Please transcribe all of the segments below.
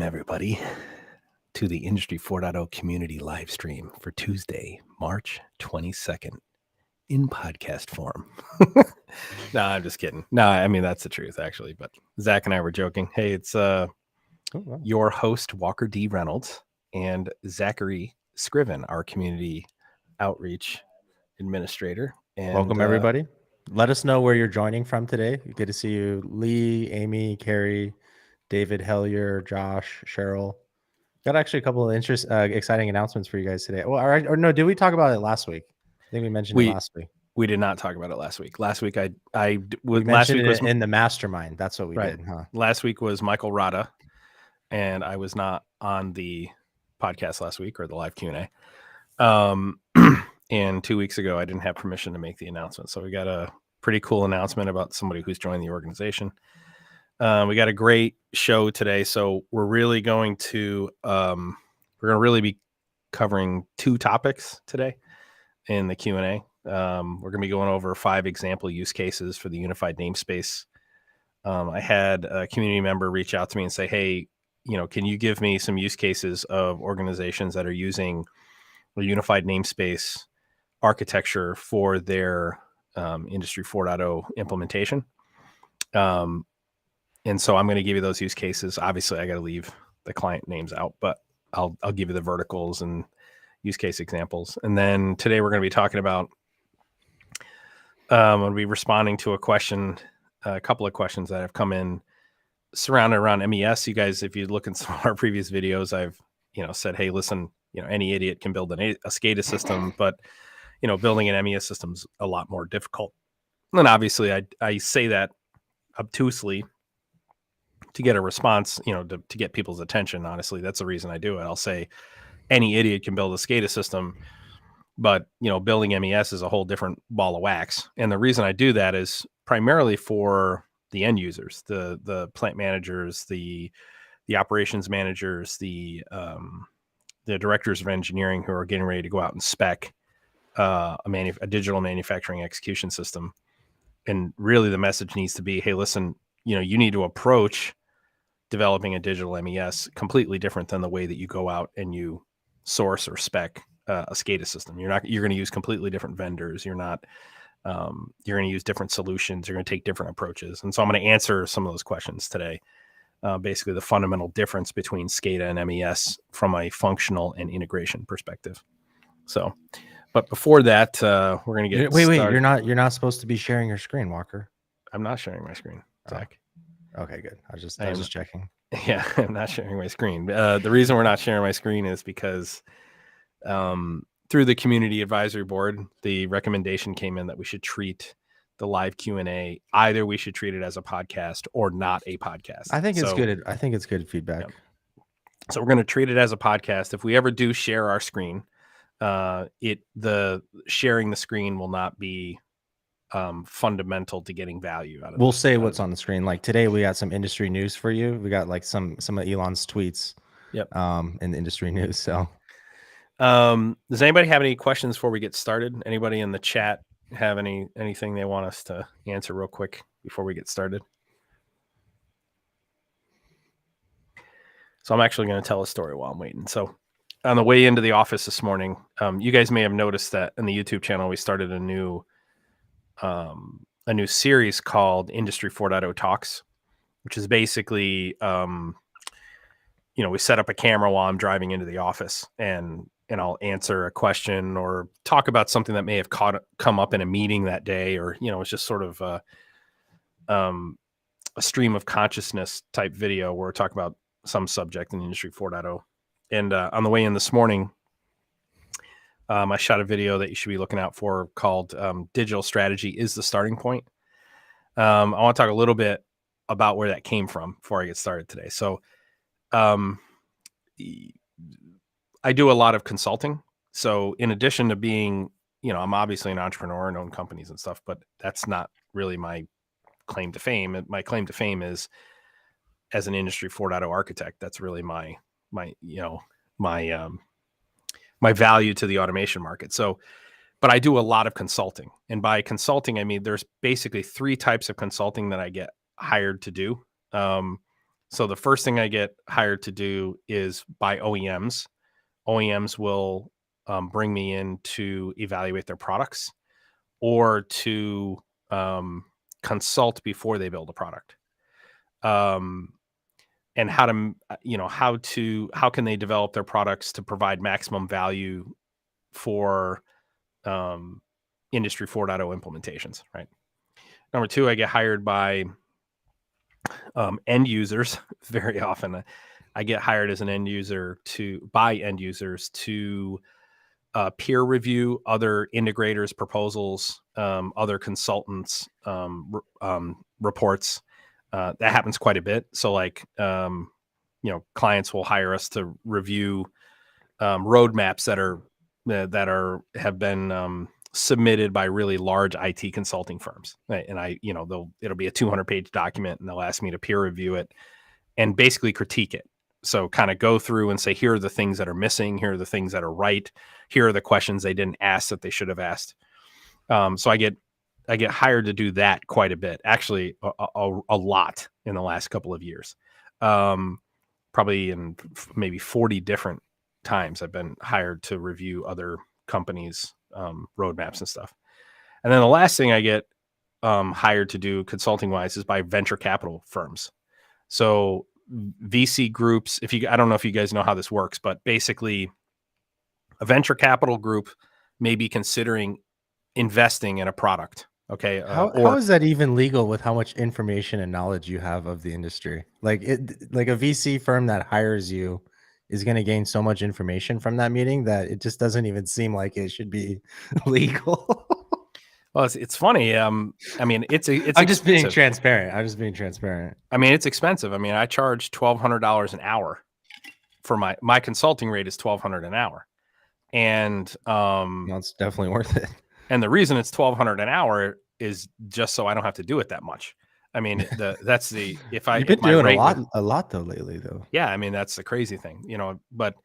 Everybody to the Industry 4.0 community live stream for Tuesday, March 22nd in podcast form. No, I'm just kidding. No, I mean, that's the truth, actually. But Zach and I were joking. Hey, it's your host, Walker D. Reynolds, and Zachary Scriven, our community outreach administrator. And welcome, everybody. Let us know where you're joining from today. Good to see you, Lee, Amy, Carrie, David, Hellier, Josh, Cheryl. Got actually a couple of exciting announcements for you guys today. Well, or no, did we talk about it last week? I think we mentioned it last week. We did not talk about it last week. Last week, we mentioned it in the mastermind. That's what we did, huh? Last week was Michael Rada, and I was not on the podcast last week or the live Q&A. And 2 weeks ago, I didn't have permission to make the announcement. So we got a pretty cool announcement about somebody who's joined the organization. We got a great show today. So we're really going to be covering 2 topics today in the Q&A. We're going to be going over 5 example use cases for the unified namespace. I had a community member reach out to me and say, hey, can you give me some use cases of organizations that are using a unified namespace architecture for their Industry 4.0 implementation? And so I'm going to give you those use cases. Obviously, I got to leave the client names out, but I'll give you the verticals and use case examples. And then today we're going to be talking about, I'm going to be responding to a couple of questions that have come in surrounded around MES. You guys, if you look in some of our previous videos, I've, said, hey, listen, any idiot can build a SCADA system, but, building an MES system's a lot more difficult. And obviously I say that obtusely to get a response, to get people's attention. Honestly, that's the reason I do it. I'll say any idiot can build a SCADA system, but, building MES is a whole different ball of wax. And the reason I do that is primarily for the end users, the plant managers, the operations managers, the directors of engineering who are getting ready to go out and spec a digital manufacturing execution system. And really the message needs to be, hey, listen, you need to approach developing a digital MES completely different than the way that you go out and you source or spec a SCADA system. You're going to use completely different vendors. You're going to use different solutions. You're going to take different approaches. And so I'm going to answer some of those questions today. Basically the fundamental difference between SCADA and MES from a functional and integration perspective. So, but before that, we're going to get started. You're not supposed to be sharing your screen, Walker. I'm not sharing my screen, Zach. Okay, good. I was just checking. Yeah, I'm not sharing my screen. The reason we're not sharing my screen is because through the community advisory board, the recommendation came in that we should treat the live Q&A, either we should treat it as a podcast or not a podcast. I think it's good. I think it's good feedback. Yeah. So we're going to treat it as a podcast. If we ever do share our screen, the sharing the screen will not be fundamental to getting value out of it. We'll say what's on the screen. Like today, we got some industry news for you. We got like some of Elon's tweets. Yep. In the industry news. So, does anybody have any questions before we get started? Anybody in the chat have anything they want us to answer real quick before we get started? So I'm actually going to tell a story while I'm waiting. So on the way into the office this morning, you guys may have noticed that in the YouTube channel, we started a new series called Industry 4.0 Talks, which is basically, we set up a camera while I'm driving into the office and I'll answer a question or talk about something that may have come up in a meeting that day, or, it's just sort of a stream of consciousness type video where we're talking about some subject in Industry 4.0. And on the way in this morning, I shot a video that you should be looking out for called Digital Strategy is the Starting Point. I want to talk a little bit about where that came from before I get started today. So I do a lot of consulting. So in addition to being, I'm obviously an entrepreneur and own companies and stuff, but that's not really my claim to fame. My claim to fame is as an Industry 4.0 architect. That's really my value to the automation market. So, but I do a lot of consulting, and by consulting, I mean, there's basically 3 types of consulting that I get hired to do. So the first thing I get hired to do is by OEMs. OEMs will bring me in to evaluate their products or to consult before they build a product. And how to, how can they develop their products to provide maximum value for Industry 4.0 implementations, right? Number two, I get hired by end users very often. I get hired as an end user by end users to peer review other integrators' proposals, other consultants' reports. That happens quite a bit. So like, clients will hire us to review roadmaps have been submitted by really large IT consulting firms. Right? And it'll be a 200-page document, and they'll ask me to peer review it and basically critique it. So kind of go through and say, here are the things that are missing. Here are the things that are right. Here are the questions they didn't ask that they should have asked. So I get hired to do that quite a bit, actually a lot in the last couple of years. Probably in maybe 40 different times I've been hired to review other companies' roadmaps and stuff. And then the last thing I get hired to do consulting wise is by venture capital firms. So VC groups, I don't know if you guys know how this works, but basically a venture capital group may be considering investing in a product. Okay. How is that even legal with how much information and knowledge you have of the industry? Like a VC firm that hires you is going to gain so much information from that meeting that it just doesn't even seem like it should be legal. Well, it's funny. I mean, it's I'm just being transparent. I mean, it's expensive. I mean, I charge $1,200 an hour for my consulting rate is $1,200 an hour. And it's definitely worth it. And the reason it's $1,200 an hour is just so I don't have to do it that much. I mean, you've been doing a lot though lately though. Yeah. I mean, that's the crazy thing, but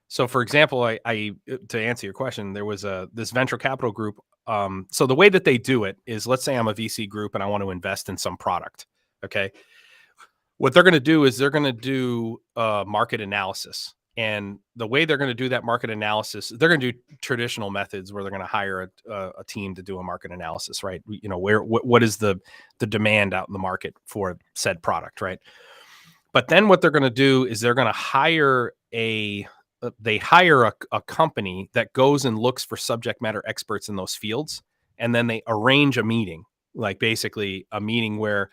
so for example, I to answer your question, there was this venture capital group. So the way that they do it is, let's say I'm a VC group and I want to invest in some product. Okay. What they're going to do is they're going to do market analysis. And the way they're going to do that market analysis, they're going to do traditional methods where they're going to hire a team to do a market analysis, right? What is the demand out in the market for said product, right? But then what they're going to do is they're going to hire a company that goes and looks for subject matter experts in those fields, and then they arrange a meeting, like basically a meeting where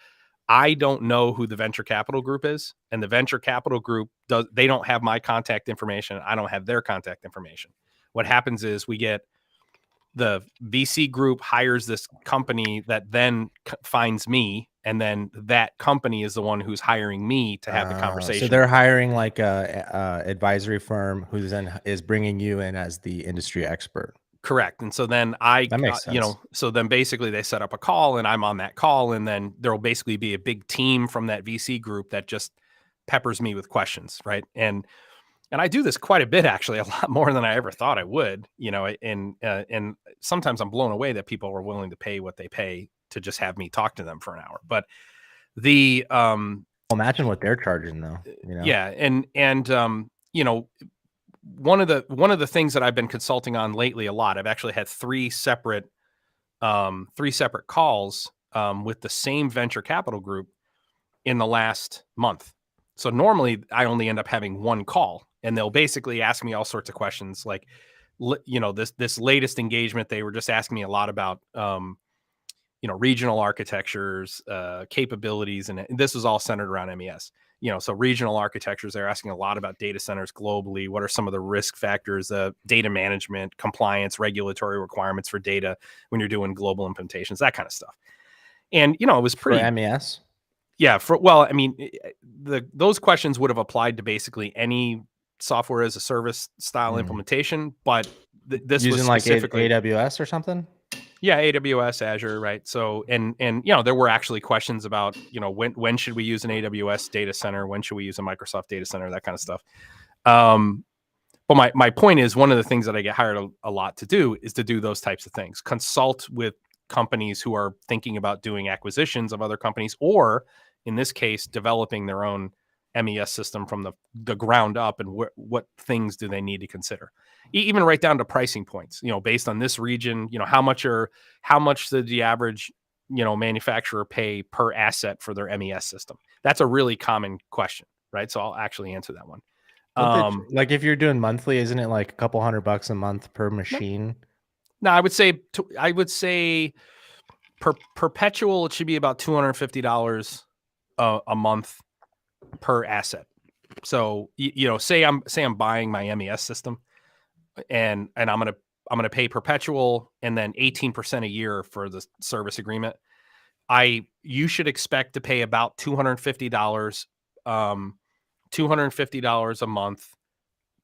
I don't know who the venture capital group is, and the venture capital group they don't have my contact information. I don't have their contact information. What happens is the VC group hires this company that then finds me, and then that company is the one who's hiring me to have the conversation. So they're hiring like a advisory firm who then is bringing you in as the industry expert. Correct. And so then that makes sense. So then basically they set up a call and I'm on that call, and then there'll basically be a big team from that VC group that just peppers me with questions. Right. And I do this quite a bit, actually, a lot more than I ever thought I would, and sometimes I'm blown away that people are willing to pay what they pay to just have me talk to them for an hour. But imagine what they're charging though. Yeah. And one of the things that I've been consulting on lately a lot, I've actually had three separate calls with the same venture capital group in the last month. So normally I only end up having one call, and they'll basically ask me all sorts of questions. Like, this latest engagement, they were just asking me a lot about, regional architectures, capabilities. And this was all centered around MES. So regional architectures, they're asking a lot about data centers globally. What are some of the risk factors, data management, compliance, regulatory requirements for data when you're doing global implementations, that kind of stuff. And, it was pretty for MES. Yeah. Those questions would have applied to basically any software as a service style implementation, but this using was specifically like AWS or something. Yeah, AWS, Azure, right? So, and there were actually questions about, when should we use an AWS data center? When should we use a Microsoft data center? That kind of stuff. But my point is, one of the things that I get hired a lot to do is to do those types of things. Consult with companies who are thinking about doing acquisitions of other companies, or in this case, developing their own MES system from the ground up, and what things do they need to consider, even right down to pricing points, based on this region, how much did the average, manufacturer pay per asset for their MES system? That's a really common question, right? So I'll actually answer that one. Like if you're doing monthly, isn't it like a couple $100 a month per machine? No, I would say perpetual, it should be about $250 a month per asset. So say I'm buying my MES system, and I'm gonna pay perpetual and then 18% a year for the service agreement. You should expect to pay about $250 a month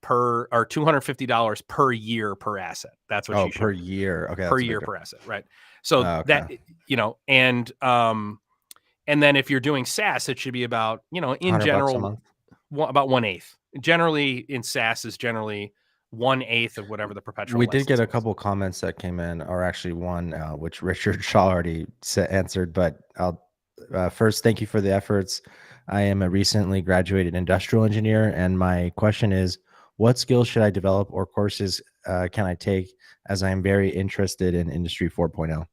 or $250 per year per asset. That's what you should per year. Okay, per year per asset, right? So okay. And then if you're doing SaaS, it should be about, in $100 a general, month. about 1/8. Generally in SaaS is generally 1/8 of whatever the perpetual We did get license a was. couple comments that came in, or actually one, which Richard Shaw already answered, but I'll first thank you for the efforts. I am a recently graduated industrial engineer, and my question is, what skills should I develop or courses can I take, as I am very interested in Industry 4.0?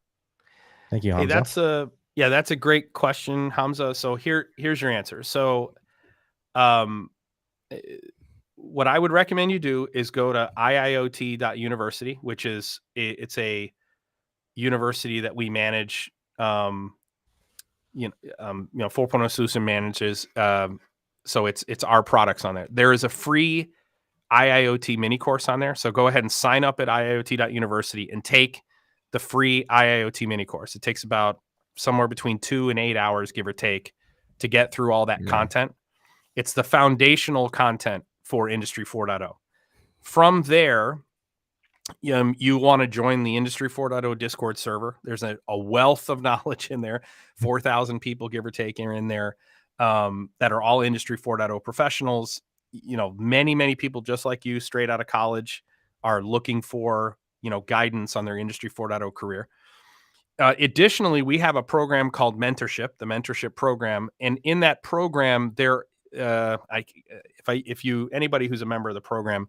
Thank you, Hey, Hamza. that's a great question, Hamza. So here's your answer. So, um, eh, what I would recommend you do is go to IIoT.university, which is it's a university that we manage. 4.0 solution manages. So it's our products on there. There is a free IIoT mini course on there. So go ahead and sign up at IIoT.university and take the free IIoT mini course. It takes about somewhere between 2 and 8 hours, give or take, to get through all that content. It's the foundational content for Industry 4.0. From there, you want to join the Industry 4.0 Discord server. There's a wealth of knowledge in there. 4,000 people, give or take, are in there that are all Industry 4.0 professionals. Many people just like you, straight out of college, are looking for guidance on their Industry 4.0 career. Additionally, we have a program called Mentorship, the Mentorship program, and in that program, anybody who's a member of the program,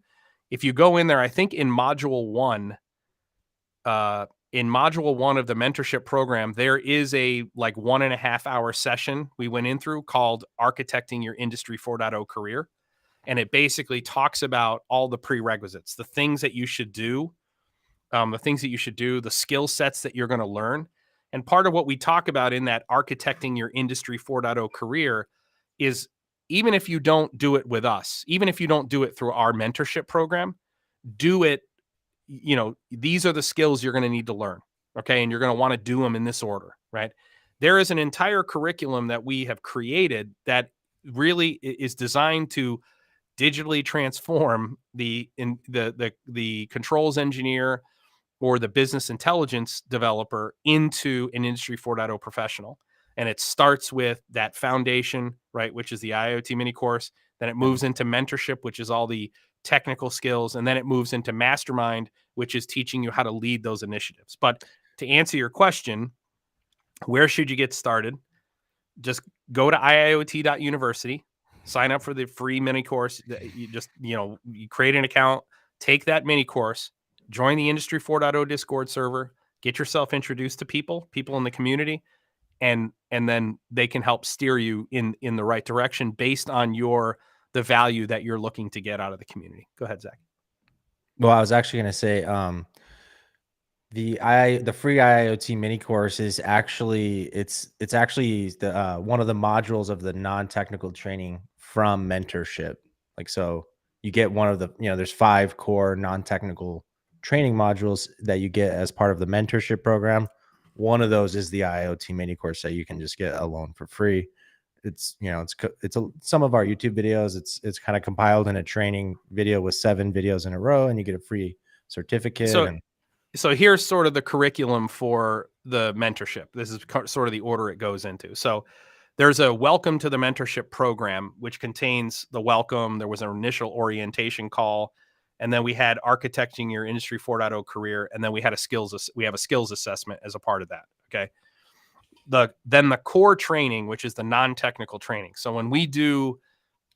if you go in there, I think in module one of the mentorship program, there is a 1.5 hour session we went in through called Architecting Your Industry 4.0 Career. And it basically talks about all the prerequisites, the things that you should do, the skill sets that you're going to learn. And part of what we talk about in that Architecting Your Industry 4.0 Career is, even if you don't do it with us, even if you don't do it through our mentorship program, do it. These are the skills you're going to need to learn. Okay. And you're going to want to do them in this order, right? There is an entire curriculum that we have created that really is designed to digitally transform the controls engineer or the business intelligence developer into an Industry 4.0 professional. And it starts with that foundation, right, which is the IoT mini course. Then it moves into mentorship, which is all the technical skills. And then it moves into mastermind, which is teaching you how to lead those initiatives. But to answer your question, where should you get started? Just go to IIoT.university, sign up for the free mini course. You create an account, take that mini course, join the Industry 4.0 Discord server, get yourself introduced to people in the community, and then they can help steer you in the right direction based on the value that you're looking to get out of the community. Go ahead, Zach. Well, I was actually going to say, the free IIoT mini course is actually it's actually the one of the modules of the non-technical training from mentorship. So you get one of the, there's 5 core non-technical training modules that you get as part of the mentorship program. One of those is the IIoT mini course that you can just get alone for free. It's some of our YouTube videos. It's kind of compiled in a training video with 7 videos in a row, and you get a free certificate. So here's sort of the curriculum for the mentorship. This is sort of the order it goes into. So there's a welcome to the mentorship program, which contains the welcome. There was an initial orientation call, and then we had Architecting Your Industry 4.0 Career, and then we have a skills assessment as a part of that. Okay. Then the core training, which is the non-technical training. So when we do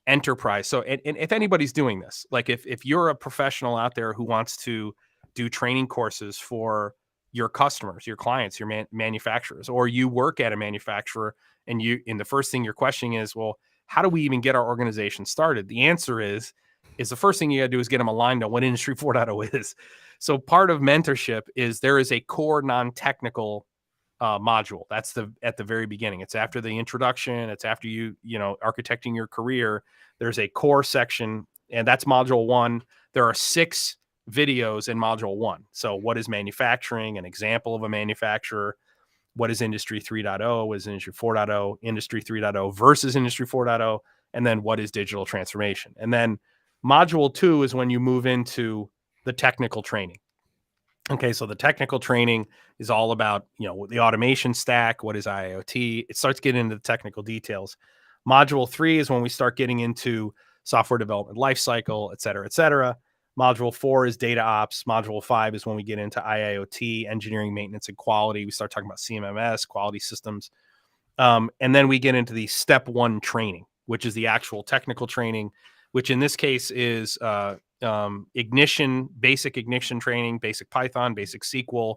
enterprise. So, and if anybody's doing this, like if you're a professional out there who wants to do training courses for your customers, your clients, your manufacturers, or you work at a manufacturer, and the first thing you're questioning is, well, how do we even get our organization started? The answer is the first thing you got to do is get them aligned on what Industry 4.0 is. So part of mentorship is there is a core non-technical module. That's at the very beginning. It's after the introduction. It's after architecting your career. There's a core section, and that's module 1. There are 6 videos in module 1. So what is manufacturing? An example of a manufacturer. What is Industry 3.0? What is Industry 4.0? Industry 3.0 versus Industry 4.0. And then what is digital transformation? And then module 2 is when you move into the technical training. Okay, so the technical training is all about, the automation stack. What is IIoT? It starts getting into the technical details. Module 3 is when we start getting into software development lifecycle, et cetera, et cetera. Module 4 is data ops. Module 5 is when we get into IIoT, engineering, maintenance, and quality. We start talking about CMMS, quality systems. And then we get into the step 1 training, which is the actual technical training, which in this case is basic ignition training, basic Python, basic SQL,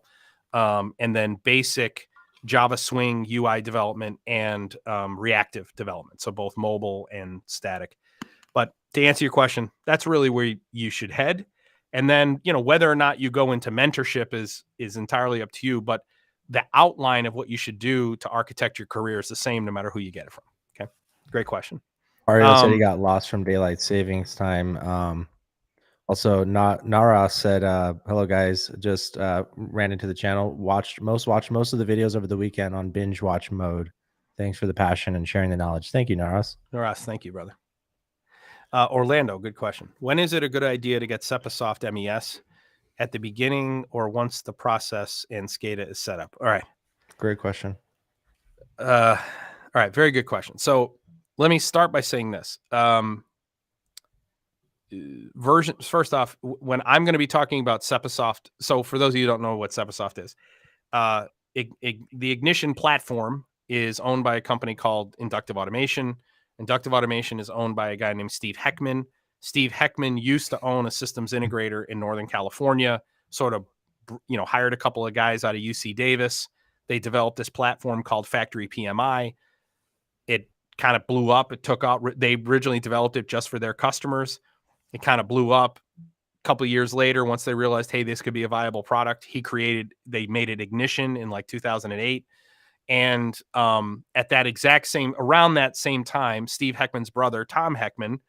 and then basic Java Swing UI development and reactive development. So both mobile and static. But to answer your question, that's really where you should head. And then, whether or not you go into mentorship is entirely up to you. But the outline of what you should do to architect your career is the same no matter who you get it from. Okay. Great question. Ariel said he got lost from daylight savings time. Also, Nara said, hello guys, just ran into the channel, watched most of the videos over the weekend on binge watch mode. Thanks for the passion and sharing the knowledge. Thank you, Naras. Naras, thank you, brother. Orlando, good question. When is it a good idea to get SepaSoft MES? At the beginning or once the process and SCADA is set up? All right. Great question. All right. Very good question. So let me start by saying this. Versions, first off, when I'm going to be talking about SepaSoft, so for those of you who don't know what SepaSoft is, the Ignition platform is owned by a company called Inductive Automation. Inductive Automation is owned by a guy named Steve Heckman. Steve Heckman used to own a systems integrator in Northern California, sort of, hired a couple of guys out of UC Davis. They developed this platform called Factory PMI. It kind of blew up. It took out. They originally developed it just for their customers. It kind of blew up. A couple of years later, once they realized, hey, this could be a viable product, they made it Ignition in like 2008. And at around that same time, Steve Heckman's brother, Tom Heckman,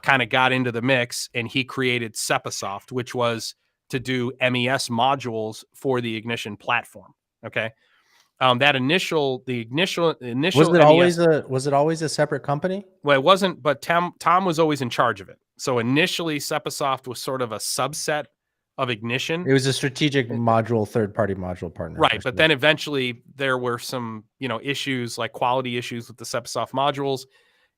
kind of got into the mix, and he created SepaSoft, which was to do MES modules for the Ignition platform. Okay. The initial was it always a separate company? Well, it wasn't, but Tom was always in charge of it. So initially SepaSoft was sort of a subset of Ignition. It was a strategic third-party module partner. Right. But then eventually there were some, issues like quality issues with the SepaSoft modules.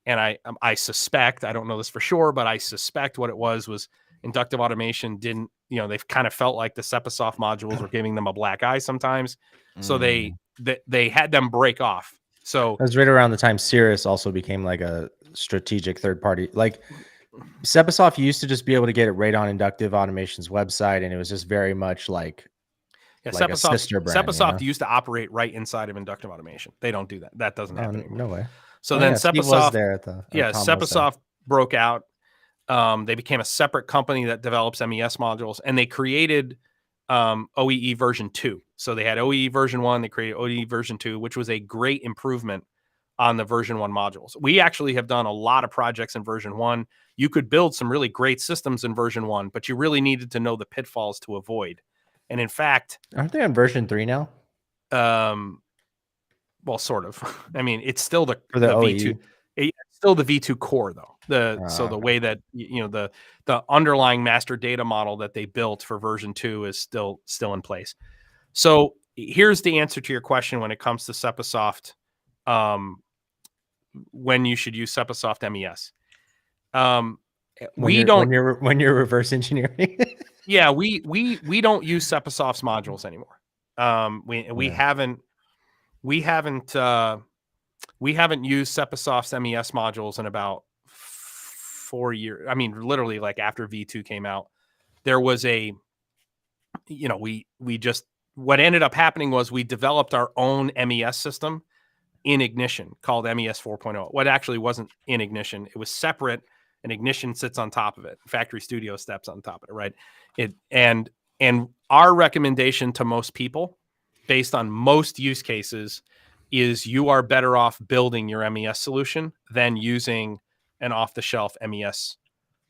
And I suspect, I don't know this for sure, but I suspect what it was Inductive Automation didn't, they've kind of felt like the SepaSoft modules were giving them a black eye sometimes. So they had them break off. So that was right around the time Cirrus also became like a strategic third party. Like SepaSoft used to just be able to get it right on Inductive Automation's website, and it was just very much like a sister brand. SepaSoft used to operate right inside of Inductive Automation. They don't do that. That doesn't happen anymore. No way. So then SepaSoft, there SepaSoft broke out. They became a separate company that develops MES modules, and they created OEE version 2. So they had OEE version 1, they created OEE version 2, which was a great improvement on the version 1 modules. We actually have done a lot of projects in version 1. You could build some really great systems in version 1, but you really needed to know the pitfalls to avoid. And in fact, aren't they on version 3 now? Well, sort of. I mean, it's still the OEE. V2. It's still the V2 core though. So the way that the underlying master data model that they built for version 2 is still in place. So here's the answer to your question when it comes to SepaSoft. When you should use SepaSoft MES. When you're reverse engineering. Yeah, we don't use SepaSoft's modules anymore. We haven't used SepaSoft's MES modules in about 4 years, I mean, literally like after V2 came out, there was a, what ended up happening was we developed our own MES system in Ignition called MES 4.0. What actually wasn't in Ignition, it was separate, and Ignition sits on top of it. Factory Studio steps on top of it, right? And our recommendation to most people, based on most use cases, is you are better off building your MES solution than using an off-the-shelf MES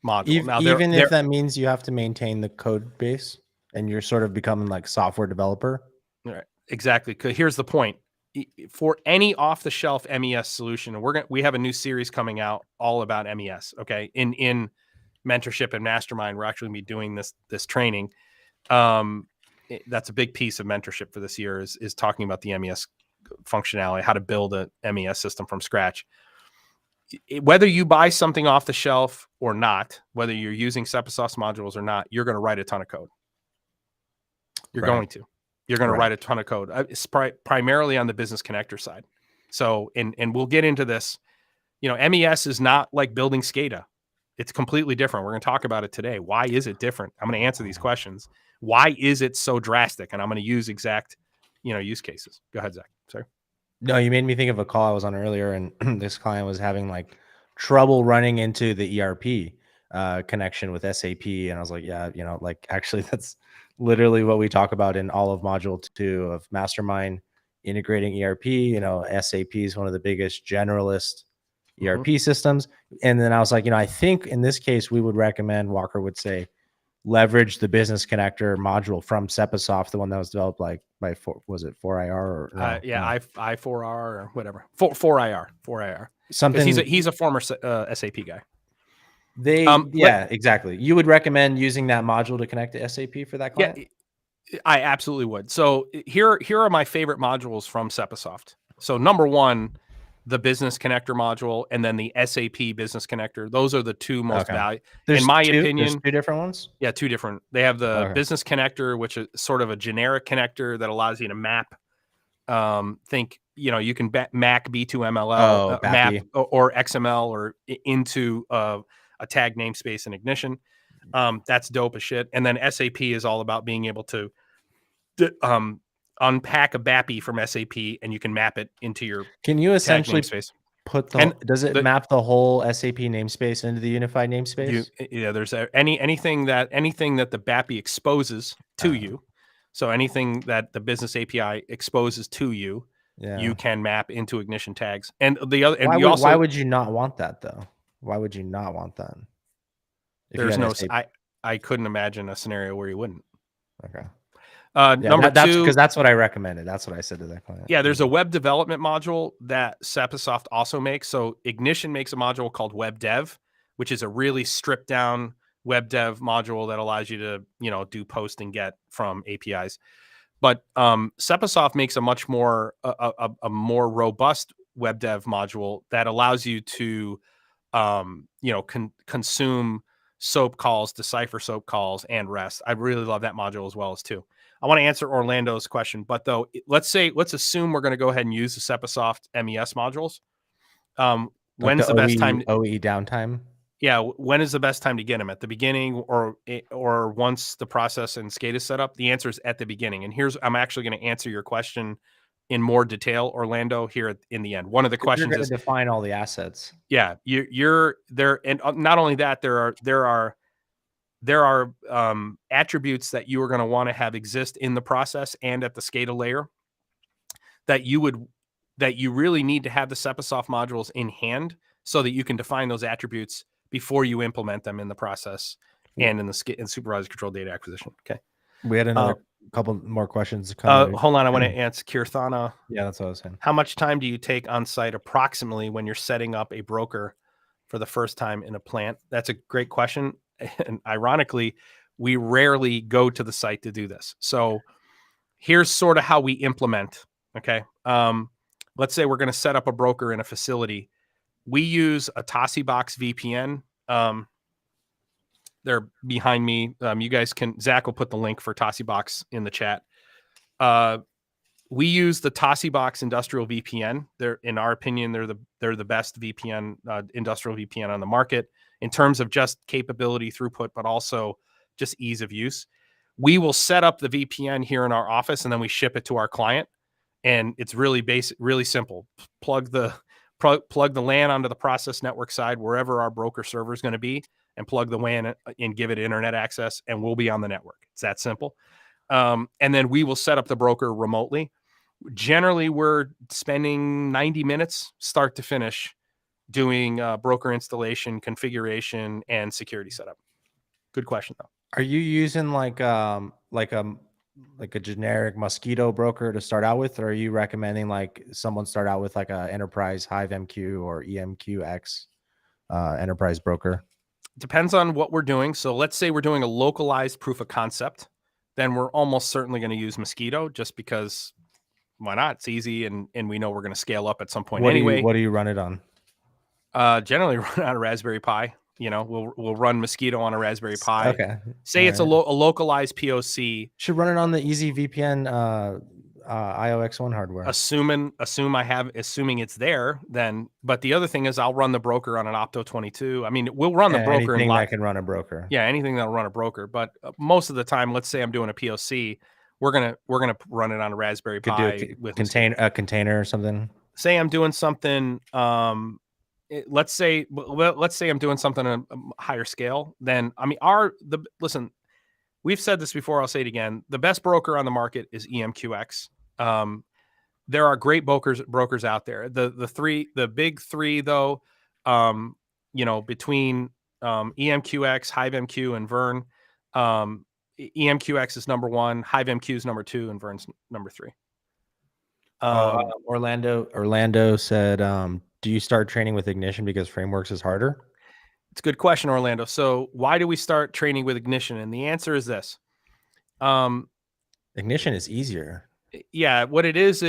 module. Now, even if that means you have to maintain the code base and you're sort of becoming like software developer. Right, exactly. Here's the point. For any off-the-shelf MES solution, we have a new series coming out all about MES. Okay, in mentorship and mastermind, we're actually going to be doing this training. That's a big piece of mentorship for this year is talking about the MES functionality, how to build a MES system from scratch. Whether you buy something off the shelf or not, whether you're using Sepasoft modules or not, you're going to write a ton of code. You're going to write a ton of code. It's primarily on the business connector side. So, and we'll get into this. MES is not like building SCADA. It's completely different. We're going to talk about it today. Why is it different? I'm going to answer these questions. Why is it so drastic? And I'm going to use exact, use cases. Go ahead, Zach. Sorry. No, you made me think of a call I was on earlier, and this client was having like trouble running into the ERP connection with SAP. And I was like, yeah, like actually that's literally what we talk about in all of module 2 of Mastermind, integrating ERP. SAP is one of the biggest generalist ERP systems. And then I was like, I think in this case, we would recommend, Walker would say, leverage the business connector module from Sepasoft, the one that was developed like by was it 4IR or I4R or whatever. 4IR. Something. He's a former SAP guy. Exactly. You would recommend using that module to connect to SAP for that client? Yeah, I absolutely would. So here are my favorite modules from Sepasoft. So number one, the business connector module, and then the SAP business connector. Those are the two most valuable. In my opinion, there's two different ones. Yeah, two different. They have the business connector, which is sort of a generic connector that allows you to map. You can Mac B2ML map or XML or into a tag namespace in Ignition. That's dope as shit. And then SAP is all about being able to unpack a BAPI from SAP, and you can map it into your Can you essentially namespace. Does it map the whole SAP namespace into the unified namespace? There's anything that the BAPI exposes to you. So anything that the business API exposes to you, you can map into Ignition tags. And the other, why would you not want that though? Why would you not want that? I couldn't imagine a scenario where you wouldn't. Okay. Number two, because that's what I recommended. That's what I said to that client. Yeah, there's a web development module that Sepasoft also makes. So Ignition makes a module called Web Dev, which is a really stripped down web dev module that allows you to, do post and get from APIs. But Sepasoft makes a much more a more robust web dev module that allows you to, consume SOAP calls, decipher SOAP calls, and REST. I really love that module as well as too. I want to answer Orlando's question, but though, let's assume we're going to go ahead and use the Sepasoft MES modules. When's the best time? OE downtime. Yeah, when is the best time to get them? At the beginning or once the process and SCADA is set up? The answer is at the beginning. And I'm actually going to answer your question in more detail, Orlando, here in the end. One of the questions is define all the assets. Yeah, you're there, and not only that, there are attributes that you are going to want to have exist in the process and at the SCADA layer that you really need to have the Sepasoft modules in hand so that you can define those attributes before you implement them in the process and in supervised control data acquisition. Okay. We had another couple more questions. Hold on. I want to answer Kirthana. Yeah, that's what I was saying. How much time do you take on site approximately when you're setting up a broker for the first time in a plant? That's a great question. And ironically, we rarely go to the site to do this. So here's sort of how we implement. Okay. Let's say we're going to set up a broker in a facility. We use a Tossibox VPN. They're behind me. You guys Zach will put the link for Tossibox in the chat. We use the Tossibox industrial VPN. In our opinion, they're the best VPN, industrial VPN on the market in terms of just capability, throughput, but also just ease of use. We will set up the VPN here in our office, and then we ship it to our client. And it's really basic, really simple. Plug the LAN onto the process network side, wherever our broker server is going to be, and plug the WAN and give it internet access, and we'll be on the network. It's that simple. And then we will set up the broker remotely. Generally, we're spending 90 minutes start to finish doing broker installation, configuration, and security setup. Good question, though. Are you using like a generic Mosquito broker to start out with, or are you recommending like someone start out with like a enterprise Hive MQ or EMQX enterprise broker? Depends on what we're doing. So let's say we're doing a localized proof of concept, then we're almost certainly going to use Mosquito, just because why not? It's easy, and we know we're going to scale up at some point anyway. What do you run it on? Generally run on a Raspberry Pi. We'll run Mosquito on a Raspberry Pi. Okay. Say it's a localized POC. Should run it on the EasyVPN IOX1 hardware. Assuming it's there, then. But the other thing is, I'll run the broker on an Opto 22. I mean, we'll run the broker. Anything that can run a broker. Yeah, anything that'll run a broker. But most of the time, let's say I'm doing a POC, we're gonna run it on a Raspberry Pi with a container or something. Say I'm doing something. Let's say I'm doing something on a higher scale. Then I mean, listen. We've said this before. I'll say it again. The best broker on the market is EMQX. There are great brokers out there. The big three, though, between EMQX, HiveMQ, and Vern, EMQX is number one, HiveMQ is number two, and Vern's number three. Orlando said, do you start training with Ignition because Frameworks is harder? It's a good question, Orlando. So why do we start training with Ignition? And the answer is this. Ignition is easier. Yeah, what it is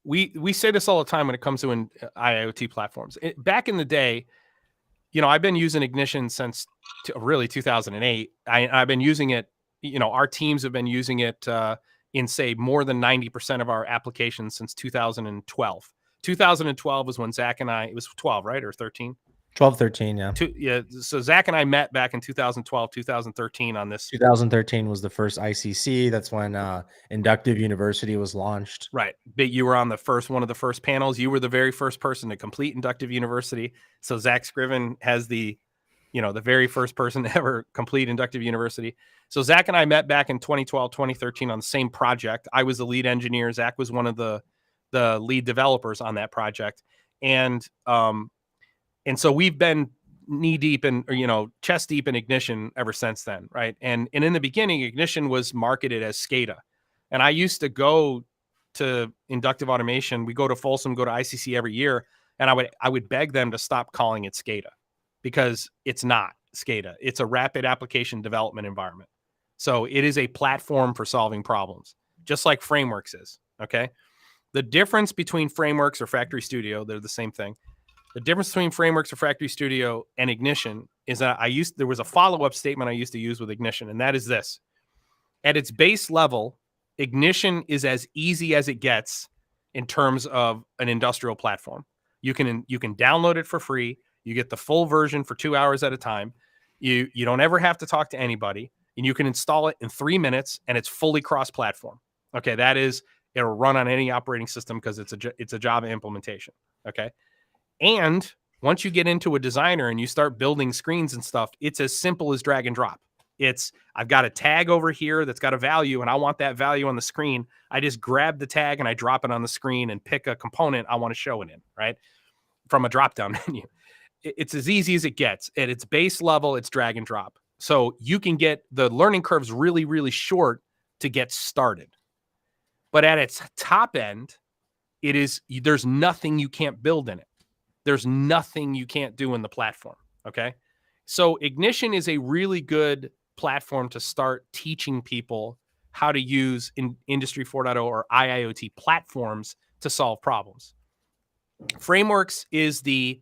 we say this all the time when it comes to IIoT platforms. Back in the day, I've been using Ignition since really 2008. I've been using it. Our teams have been using it in, say, more than 90% of our applications since 2012. 2012 was when Zach and I, it was 12, right? Or 13? 12, 13, yeah. So Zach and I met back in 2012, 2013 on this. 2013 was the first ICC. That's when Inductive University was launched. Right. But you were on one of the first panels. You were the very first person to complete Inductive University. So Zach Scriven has the very first person to ever complete Inductive University. So Zach and I met back in 2012, 2013 on the same project. I was the lead engineer. Zach was one of the lead developers on that project. And so we've been knee deep chest deep in Ignition ever since then, right? And in the beginning, Ignition was marketed as SCADA. And I used to go to Inductive Automation. We go to Folsom, go to ICC every year, and I would beg them to stop calling it SCADA, because it's not SCADA. It's a rapid application development environment. So it is a platform for solving problems, just like Frameworks is, okay? The difference between Frameworks or Factory Studio, they're the same thing. The difference between Frameworks or Factory Studio and Ignition is that there was a follow-up statement I used to use with Ignition, and that is this. At its base level, Ignition is as easy as it gets in terms of an industrial platform. You can download it for free. You get the full version for 2 hours at a time. You don't ever have to talk to anybody, and you can install it in 3 minutes, and it's fully cross-platform. Okay, it'll run on any operating system because it's a Java implementation. Okay. And once you get into a designer and you start building screens and stuff, it's as simple as drag and drop. I've got a tag over here that's got a value, and I want that value on the screen. I just grab the tag and I drop it on the screen and pick a component I want to show it in, right? From a drop-down menu. It's as easy as it gets. At its base level, it's drag and drop. So you can get the learning curves really, really short to get started. But at its top end, there's nothing you can't build in it. There's nothing you can't do in the platform, okay? So Ignition is a really good platform to start teaching people how to use Industry 4.0 or IIoT platforms to solve problems. Frameworks is the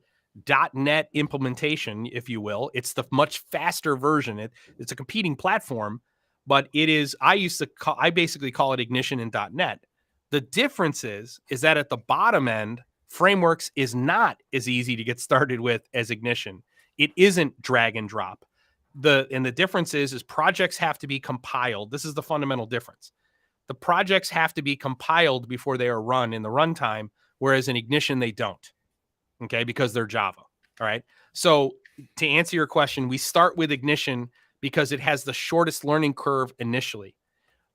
.NET implementation, if you will. It's the much faster version. It's a competing platform, but I basically call it Ignition in .NET. The difference is that at the bottom end, Frameworks is not as easy to get started with as Ignition. It isn't drag and drop. And the difference is projects have to be compiled. This is the fundamental difference. The projects have to be compiled before they are run in the runtime, whereas in Ignition, they don't. Okay, because they're Java. All right. So to answer your question, we start with Ignition because it has the shortest learning curve initially.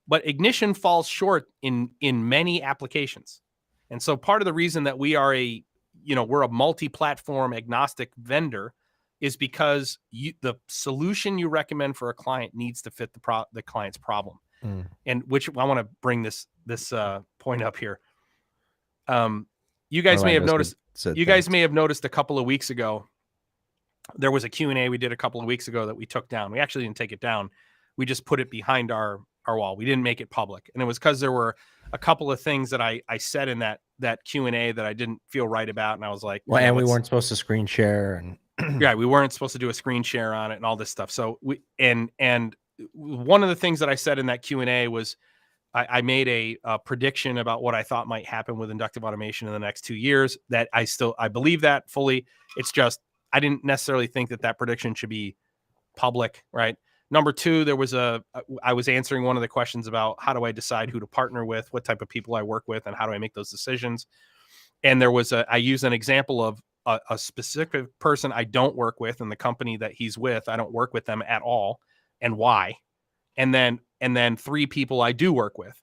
But Ignition falls short in many applications. And so part of the reason that we are we're a multi-platform agnostic vendor is because the solution you recommend for a client needs to fit the client's problem. And which I want to bring this point up here. You guys may have noticed. You guys may have noticed a couple of weeks ago, there was a Q&A we did a couple of weeks ago that we took down. We actually didn't take it down. We just put it behind our wall. We didn't make it public. And it was because there were a couple of things that I said in that Q&A that I didn't feel right about. And I was like, well, and we weren't supposed to screen share. And yeah, we weren't supposed to do a screen share on it and all this stuff. So and one of the things that I said in that Q&A was I made a prediction about what I thought might happen with inductive automation in the next 2 years. That I believe that fully. It's just I didn't necessarily think that prediction should be public, right? Number two, I was answering one of the questions about how do I decide who to partner with, what type of people I work with, and how do I make those decisions. And I used an example of a specific person I don't work with, and the company that he's with, I don't work with them at all, and why. And then 3 people I do work with.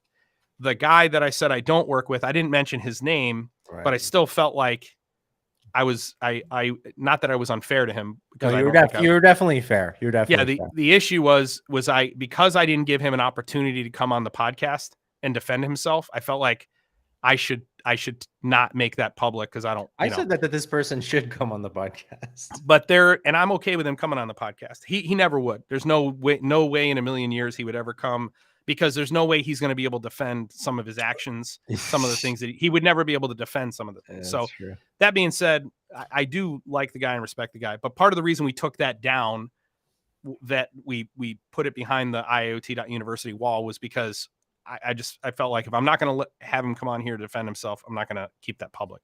The guy that I said I don't work with, I didn't mention his name, right, but I still felt like I not that I was unfair to him, because you were definitely fair. You're definitely fair. The issue was because I didn't give him an opportunity to come on the podcast and defend himself, I felt like I should not make that public, because I don't. I said that this person should come on the podcast, but and I'm okay with him coming on the podcast. He never would. There's no way in a million years he would ever come, because there's no way he's going to be able to defend some of his actions, some of the things that he would never be able to defend some of the things. So that being said, I do like the guy and respect the guy. But part of the reason we took that down, that we put it behind the IIoT.university wall, was because I felt like if I'm not going to have him come on here to defend himself, I'm not going to keep that public.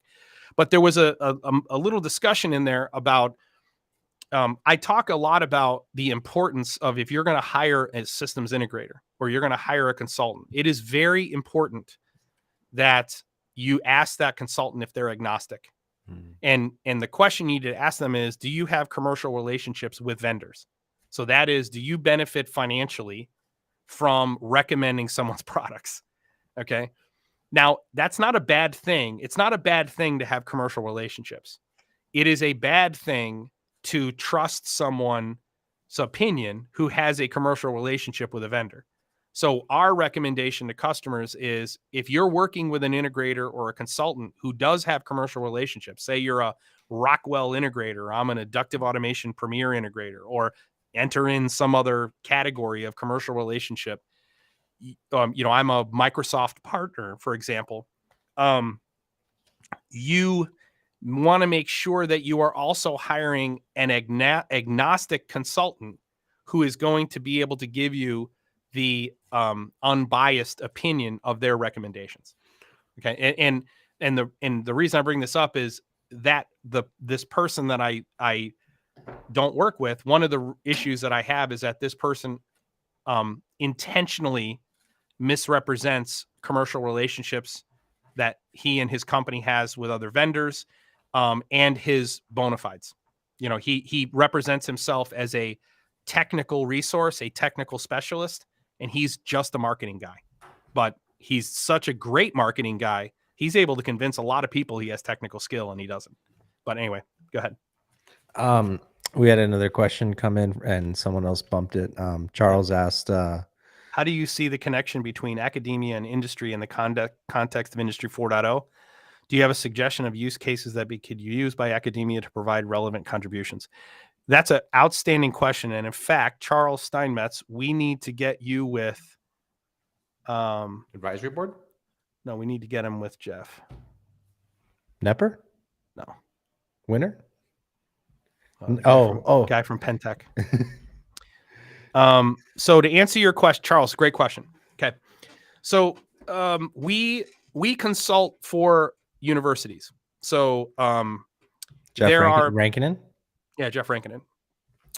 But there was a little discussion in there about, I talk a lot about the importance of, if you're going to hire a systems integrator or you're going to hire a consultant, it is very important that you ask that consultant if they're agnostic. And the question you need to ask them is, do you have commercial relationships with vendors? So that is, do you benefit financially from recommending someone's products? Okay. Now, that's not a bad thing. It's not a bad thing to have commercial relationships. It is a bad thing to trust someone's opinion who has a commercial relationship with a vendor. So our recommendation to customers is, if you're working with an integrator or a consultant who does have commercial relationships, say you're a Rockwell integrator, I'm an inductive automation premier integrator, or enter in some other category of commercial relationship. I'm a Microsoft partner, for example. You want to make sure that you are also hiring an agnostic consultant who is going to be able to give you the unbiased opinion of their recommendations. Okay. And the reason I bring this up is that this person that I don't work with, one of the issues that I have is that this person intentionally misrepresents commercial relationships that he and his company has with other vendors, and his bona fides. He represents himself as a technical resource, a technical specialist, and he's just a marketing guy. But he's such a great marketing guy, he's able to convince a lot of people he has technical skill, and he doesn't. But anyway, go ahead. We had another question come in, and someone else bumped it. Charles asked, how do you see the connection between academia and industry in the context of Industry 4.0? Do you have a suggestion of use cases that could be used by academia to provide relevant contributions? That's an outstanding question. And in fact, Charles Steinmetz, we need to get you with advisory board. No, we need to get him with Jeff Nepper. No, Winner. Guy from Pentech. So to answer your question, Charles, great question. Okay. So we consult for universities. So Jeff Rankinen? Yeah, Jeff Rankinen.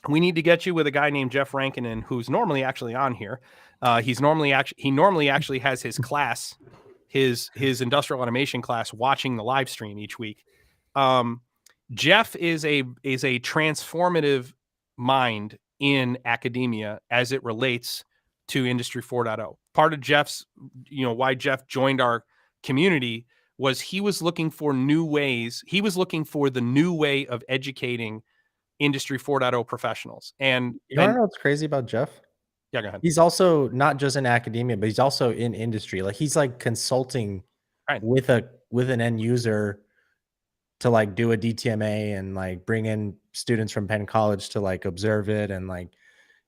We need to get you with a guy named Jeff Rankinen, who's normally actually on here. He normally actually has his class, his industrial automation class, watching the live stream each week. Jeff is a transformative mind in academia as it relates to Industry 4.0. Part of Jeff's, why Jeff joined our community was he was looking for new ways. He was looking for the new way of educating Industry 4.0 professionals. And You want to know what's crazy about Jeff? Yeah, go ahead. He's also not just in academia, but he's also in industry. Like he's like consulting with an end user to like do a DTMA and like bring in students from Penn College to like observe it. And like,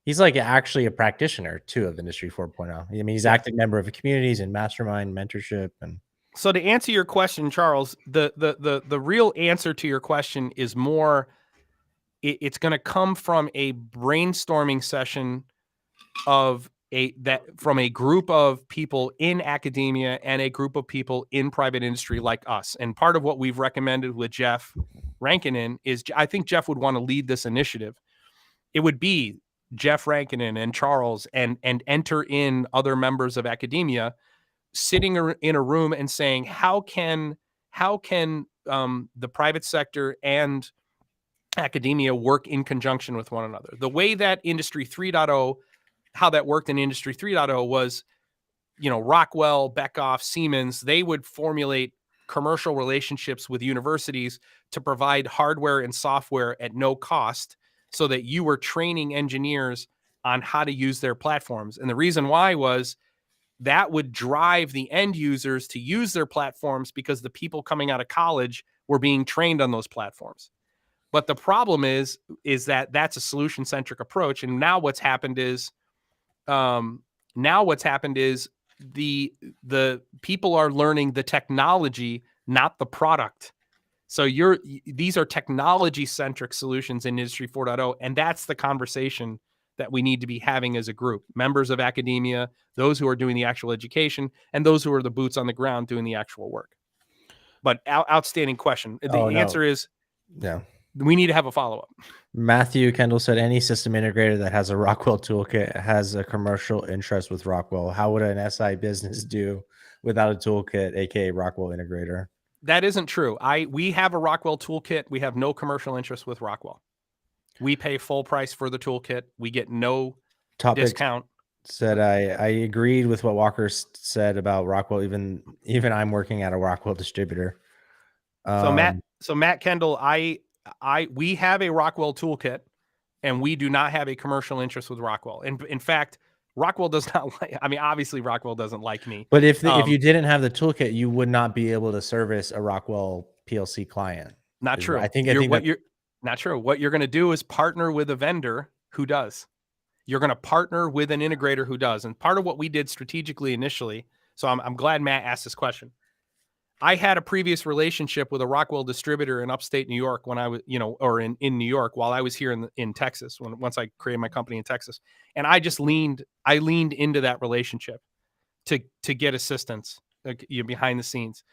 he's like actually a practitioner too of Industry 4.0. I mean, he's active member of communities and mastermind mentorship. And so to answer your question, Charles, the real answer to your question is more, it's going to come from a brainstorming session from a group of people in academia and a group of people in private industry like us. And part of what we've recommended with Jeff Rankinen is, I think Jeff would want to lead this initiative. It would be Jeff Rankinen and Charles and enter in other members of academia sitting in a room and saying, how can the private sector and academia work in conjunction with one another? The way that Industry 3.0, how that worked in Industry 3.0 was, Rockwell, Beckhoff, Siemens, they would formulate commercial relationships with universities to provide hardware and software at no cost so that you were training engineers on how to use their platforms. And the reason why was that would drive the end users to use their platforms because the people coming out of college were being trained on those platforms. But the problem is that that's a solution-centric approach. And now what's happened is, the people are learning the technology, not the product. So these are technology-centric solutions in Industry 4.0, and that's the conversation that we need to be having as a group. Members of academia, those who are doing the actual education, and those who are the boots on the ground doing the actual work. But outstanding question. The answer is, we need to have a follow-up. Matthew Kendall said, any system integrator that has a Rockwell toolkit has a commercial interest with Rockwell. How would an SI business do without a toolkit, aka Rockwell integrator? That isn't true. We have a Rockwell toolkit. We have no commercial interest with Rockwell. We pay full price for the toolkit. We get no discount. Said I agreed with what Walker said about Rockwell. Even I'm working at a Rockwell distributor. So Matt Kendall, we have a Rockwell toolkit, and we do not have a commercial interest with Rockwell. And in fact, Rockwell does not like. I mean, obviously, Rockwell doesn't like me. But if you didn't have the toolkit, you would not be able to service a Rockwell PLC client. Not true. Not true. What you're going to do is partner with a vendor who does. You're going to partner with an integrator who does. And part of what we did strategically initially. So I'm glad Matt asked this question. I had a previous relationship with a Rockwell distributor in upstate New York when I was, or in New York while I was here in Texas, once I created my company in Texas. And I leaned into that relationship to get assistance behind the scenes.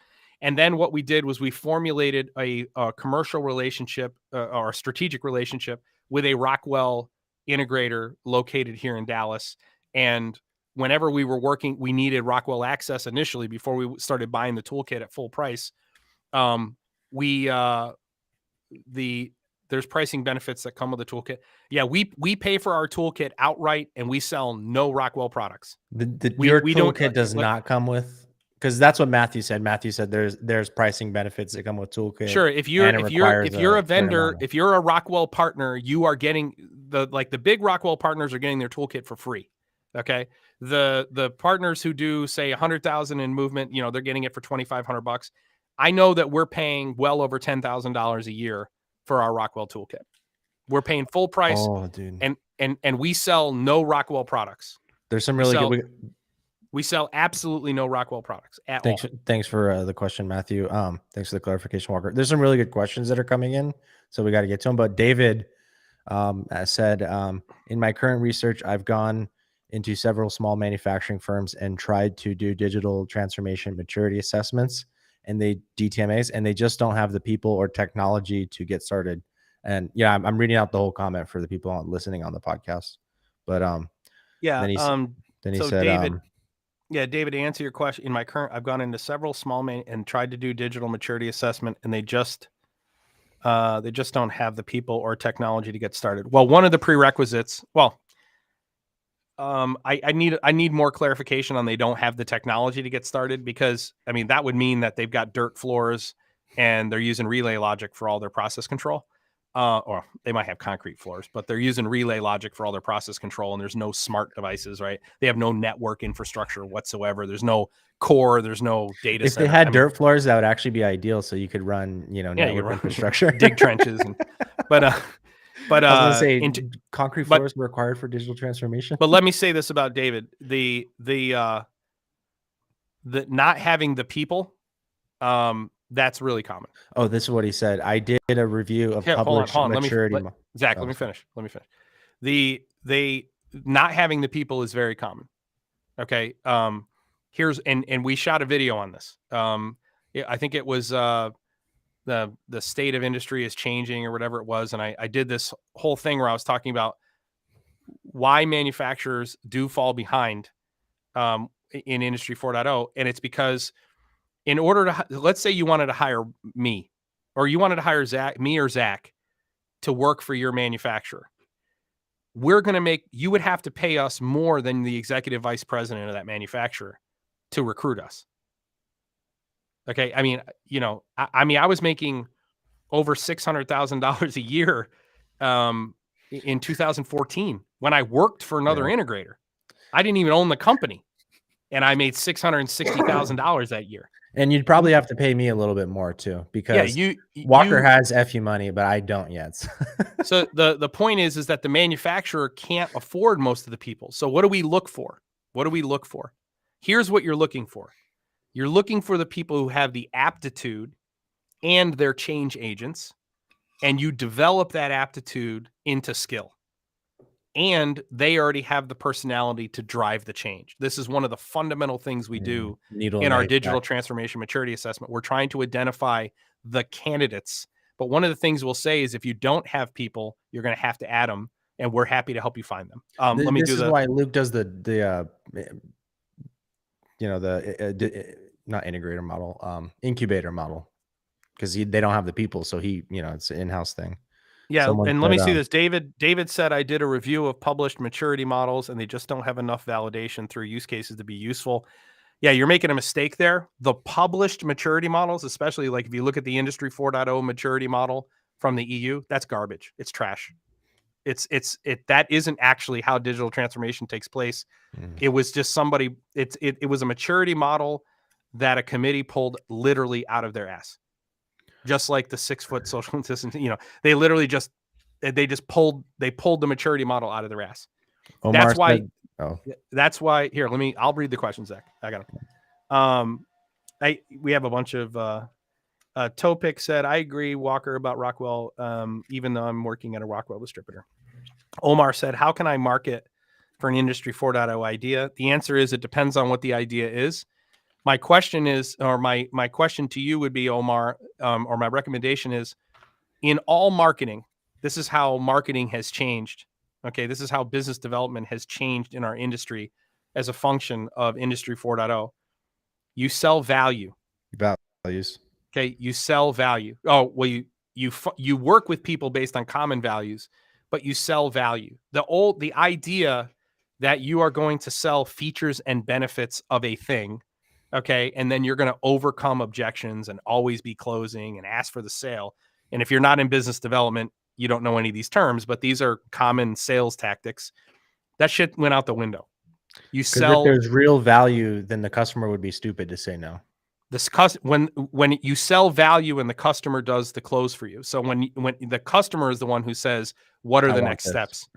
And then what we did was we formulated a commercial relationship or a strategic relationship with a Rockwell integrator located here in Dallas. And whenever we were working, we needed Rockwell access initially before we started buying the toolkit at full price. There's pricing benefits that come with the toolkit. Yeah, we pay for our toolkit outright, and we sell no Rockwell products. Your toolkit does not come with, because that's what Matthew said. Matthew said there's pricing benefits that come with toolkit. Sure, if you're a vendor, if you're a Rockwell partner, you are getting the big Rockwell partners are getting their toolkit for free. Okay, the partners who do say 100,000 in movement, they're getting it for $2,500. I know that we're paying well over $10,000 a year for our Rockwell toolkit. We're paying full price. Oh, dude. And we sell no Rockwell products. There's some really good. We sell absolutely no Rockwell products at all. Thanks for the question, Matthew. Thanks for the clarification, Walker. There's some really good questions that are coming in, so we got to get to them. But David said, in my current research, I've gone into several small manufacturing firms and tried to do digital transformation maturity assessments and DTMAs, and they just don't have the people or technology to get started. And yeah, I'm reading out the whole comment for the people listening on the podcast. But yeah. then he So said, David, David, to answer your question, in my current, I've gone into several small and tried to do digital maturity assessment, and they just don't have the people or technology to get started. Well, one of the prerequisites, I need more clarification on they don't have the technology to get started, because I mean that would mean that they've got dirt floors and they're using relay logic for all their process control. Or they might have concrete floors, but they're using relay logic for all their process control, and there's no smart devices, right? They have no network infrastructure whatsoever. There's no core. There's no data if center. they had dirt floors, that would actually be ideal. So you could run, network infrastructure, dig trenches, but I was gonna say concrete floors were required for digital transformation. But let me say this about David: the not having the people, that's really common. Oh, this is what he said. I did a review of published maturity. Zach, let me finish. The not having the people is very common. Okay. Here's and we shot a video on this. I think it was the state of industry is changing or whatever it was, and I did this whole thing where I was talking about why manufacturers do fall behind in Industry 4.0, and it's because in order to, let's say you wanted to hire me, or you wanted to hire me or Zach to work for your manufacturer, you would have to pay us more than the executive vice president of that manufacturer to recruit us. Okay. I mean, I was making over $600,000 a year in 2014 when I worked for another integrator. I didn't even own the company, and I made $660,000 that year. And you'd probably have to pay me a little bit more too, because Walker has FU money, but I don't yet. So the point is that the manufacturer can't afford most of the people. So what do we look for? Here's what you're looking for. You're looking for the people who have the aptitude and their change agents, and you develop that aptitude into skill. And they already have the personality to drive the change. This is one of the fundamental things we do in our digital transformation maturity assessment. We're trying to identify the candidates. But one of the things we'll say is if you don't have people, you're going to have to add them, and we're happy to help you find them. This is why Luke does the not integrator model, incubator model, because they don't have the people. So it's an in-house thing. Yeah, and let me see this. David said, I did a review of published maturity models, and they just don't have enough validation through use cases to be useful. Yeah, you're making a mistake there. The published maturity models, especially like if you look at the Industry 4.0 maturity model from the EU, that's garbage. It's trash. That isn't actually how digital transformation takes place. It was just it was a maturity model that a committee pulled literally out of their ass. Just like the 6-foot social distance, they literally pulled the maturity model out of their ass. Omar That's why here, I'll read the questions, Zach. I got them. We have a bunch of Topic said, I agree, Walker, about Rockwell, even though I'm working at a Rockwell distributor. Omar said, how can I market for an Industry 4.0 idea? The answer is it depends on what the idea is. My question is, or my question to you would be, Omar, or my recommendation is, in all marketing, this is how marketing has changed. Okay, this is how business development has changed in our industry as a function of Industry 4.0. You sell value. Values. Okay, you sell value. Oh, well, you work with people based on common values, but you sell value. The idea that you are going to sell features and benefits of a thing. Okay. And then you're going to overcome objections and always be closing and ask for the sale. And if you're not in business development, you don't know any of these terms, but these are common sales tactics. That shit went out the window. You sell. If there's real value, then the customer would be stupid to say no. When you sell value and the customer does the close for you. So when the customer is the one who says, what are the next steps?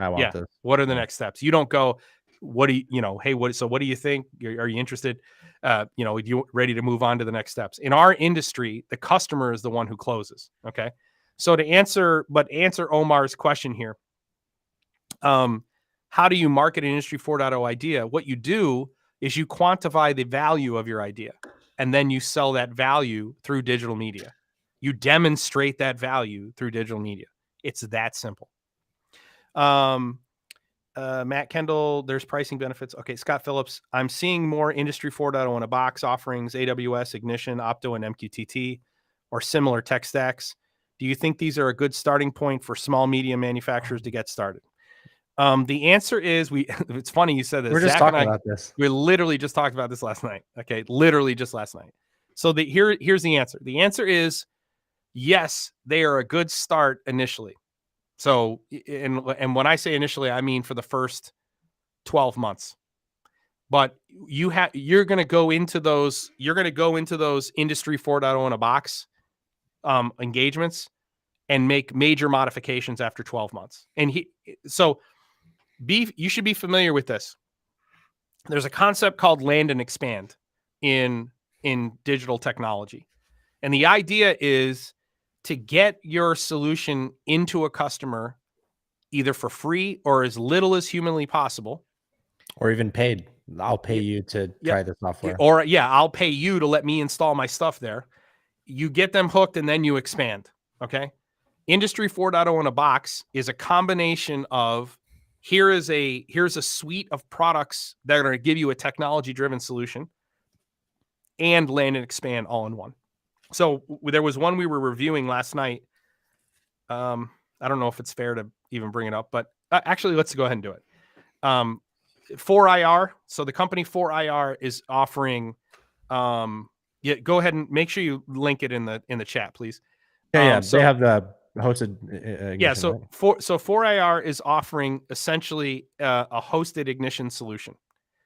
What are the next steps? You don't go, hey, what do you think? Are you interested? Are you ready to move on to the next steps? In our industry, the customer is the one who closes. Okay. So to answer Omar's question here, how do you market an Industry 4.0 idea? What you do is you quantify the value of your idea, and then you sell that value through digital media. You demonstrate that value through digital media. It's that simple. Matt Kendall, there's pricing benefits. Okay, Scott Phillips, I'm seeing more Industry 4.0 in a box offerings, AWS, Ignition, Opto, and MQTT, or similar tech stacks. Do you think these are a good starting point for small, medium manufacturers to get started? The answer is it's funny you said this. We're just Zach talking and I, about this. we literally just talked about this last night. Okay, literally just last night. So here's the answer. The answer is yes, they are a good start initially. So, and when I say initially, I mean for the first 12 months. But you're going to go into those Industry 4.0 in a box engagements and make major modifications after 12 months. And you should be familiar with this. There's a concept called land and expand in digital technology. And the idea is to get your solution into a customer either for free or as little as humanly possible. Or even paid. I'll pay you to try the software. Or I'll pay you to let me install my stuff there. You get them hooked and then you expand. Okay. Industry 4.0 in a box is a combination of here's a suite of products that are going to give you a technology driven solution and land and expand all in one. So there was one we were reviewing last night. I don't know if it's fair to even bring it up, but actually let's go ahead and do it. 4IR. So the company 4IR is offering, go ahead and make sure you link it in the chat, please. Yeah. They have the hosted ignition. Yeah. So right? 4IR is offering essentially a hosted ignition solution.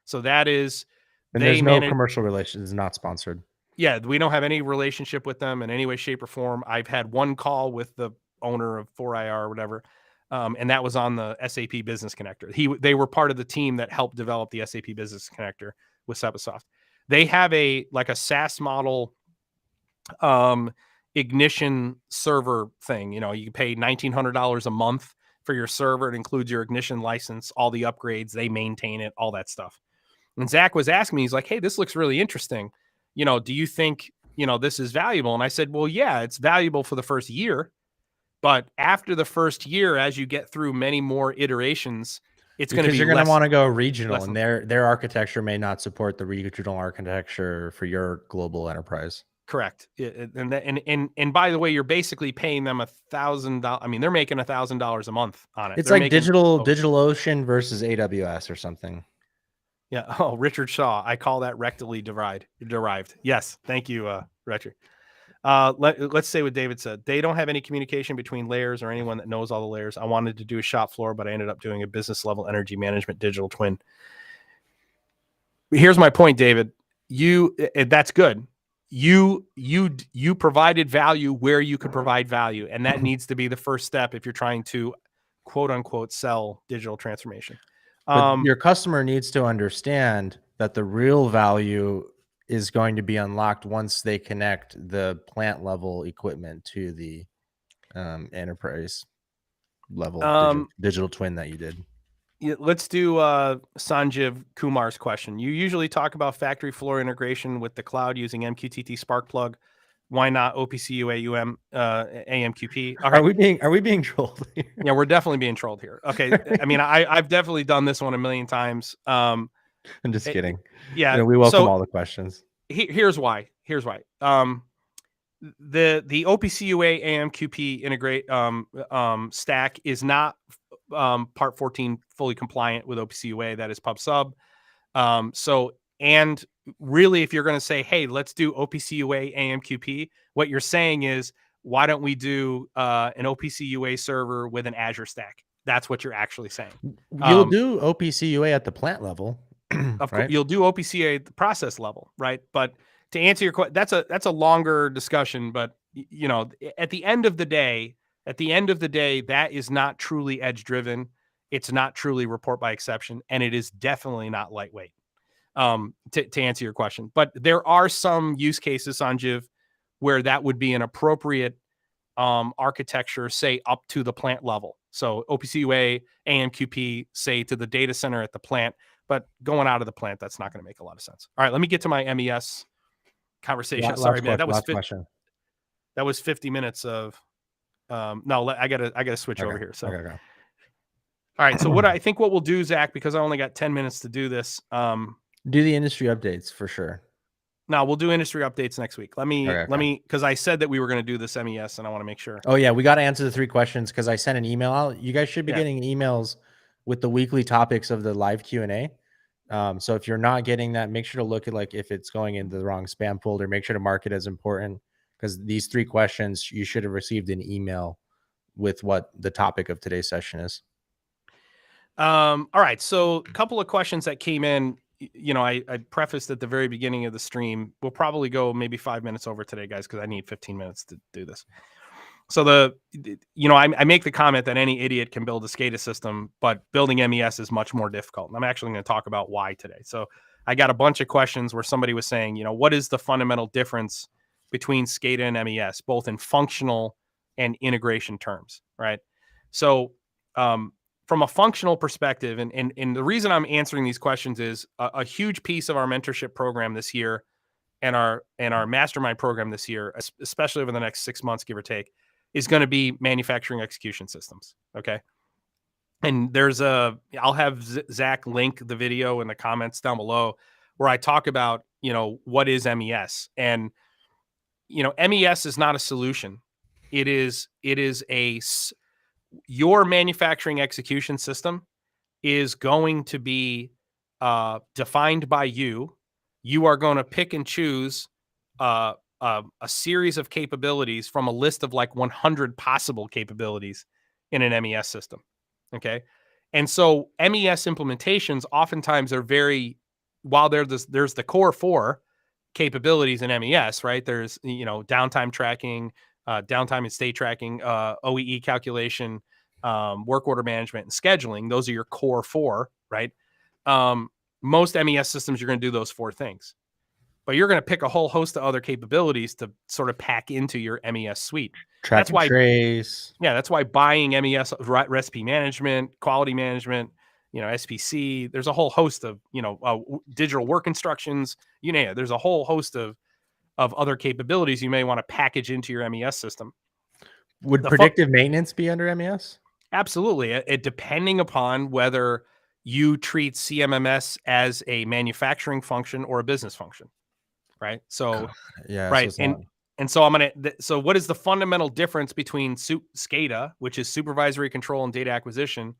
So that is, and there's no commercial relations. It's not sponsored. Yeah. We don't have any relationship with them in any way, shape, or form. I've had one call with the owner of 4IR or whatever. And that was on the SAP Business Connector. They were part of the team that helped develop the SAP Business Connector with Sepasoft. They have a SaaS model ignition server thing. You pay $1,900 a month for your server. It includes your ignition license, all the upgrades, they maintain it, all that stuff. And Zach was asking me, he's like, hey, this looks really interesting. Do you think, this is valuable? And I said, well, yeah, it's valuable for the first year. But after the first year, as you get through many more iterations, it's going to be you're going to want to go regional, and their architecture may not support the regional architecture for your global enterprise. Correct. And by the way, you're basically paying them $1,000. I mean, they're making $1,000 a month on it. It's like DigitalOcean versus AWS or something. Yeah. Oh, Richard Shaw. I call that rectally derived. Yes. Thank you, Richard. Let's say what David said. They don't have any communication between layers or anyone that knows all the layers. I wanted to do a shop floor, but I ended up doing a business level energy management digital twin. Here's my point, David. That's good. You provided value where you could provide value, and that needs to be the first step if you're trying to quote unquote sell digital transformation. But your customer needs to understand that the real value is going to be unlocked once they connect the plant level equipment to the enterprise level digital twin that you did. Yeah, let's do Sanjiv Kumar's question. You usually talk about factory floor integration with the cloud using MQTT Sparkplug. Why not OPC UA AMQP? Okay. Are we being trolled here? Yeah, we're definitely being trolled here. Okay. I mean, I've definitely done this one a million times. I'm just kidding. Yeah. We welcome all the questions. Here's why. The OPC UA AMQP integrate stack is not part 14 fully compliant with OPC UA. That is pub sub. And really, if you're going to say, hey, let's do OPC UA AMQP, what you're saying is, why don't we do an OPC UA server with an Azure stack? That's what you're actually saying. You'll do OPC UA at the plant level. Of course, you'll do OPC UA at the process level, right? But to answer your question, that's a longer discussion. But at the end of the day, that is not truly edge driven. It's not truly report by exception, and it is definitely not lightweight. To answer your question, but there are some use cases, Sanjiv, where that would be an appropriate architecture, say up to the plant level. So OPC UA, AMQP, say to the data center at the plant, but going out of the plant, that's not going to make a lot of sense. All right, let me get to my MES conversation. Sorry, man, that was 50 minutes of No, I gotta switch over here. So, Okay. all right. So what I think what we'll do, Zach, because I only got 10 minutes to do this. Do the industry updates for sure. No, we'll do industry updates next week. Let me, Okay. because I said that we were going to do this MES, and I want to make sure. Oh yeah, we got to answer the 3 questions because I sent an email out. You guys should be Yeah. getting emails with the weekly topics of the live Q&A. So if you're not getting that, make sure to look at like if it's going into the wrong spam folder. Make sure to mark it as important because these 3 questions you should have received an email with what the topic of today's session is. All right. So a couple of questions that came in. You know, I prefaced at the very beginning of the stream. We'll probably go maybe 5 minutes over today, guys, because I need 15 minutes to do this. So I make the comment that any idiot can build a SCADA system, but building MES is much more difficult. And I'm actually going to talk about why today. So I got a bunch of questions where somebody was saying, you know, what is the fundamental difference between SCADA and MES, both in functional and integration terms, right? So from a functional perspective, and the reason I'm answering these questions is a huge piece of our mentorship program this year and our mastermind program this year, especially over the next 6 months, give or take, is going to be manufacturing execution systems. Okay. And I'll have Zach link the video in the comments down below where I talk about, you know, what is MES. And, you know, MES is not a solution. It is your manufacturing execution system is going to be defined by you. You are going to pick and choose a series of capabilities from a list of like 100 possible capabilities in an MES system. Okay. And so MES implementations oftentimes are while there's the core 4 capabilities in MES, right? There's, you know, downtime tracking, downtime and state tracking, OEE calculation, work order management, and scheduling. Those are your core 4, right? Most MES systems, you're going to do those 4 things, but you're going to pick a whole host of other capabilities to sort of pack into your MES suite. Track and trace. Yeah, that's why buying MES recipe management, quality management, you know, SPC. There's a whole host of, you know, digital work instructions. You know, there's a whole host of other capabilities you may want to package into your MES system. Would predictive maintenance be under MES? Absolutely. It depending upon whether you treat CMMS as a manufacturing function or a business function, right? So, yeah, right. So so what is the fundamental difference between SCADA, which is supervisory control and data acquisition,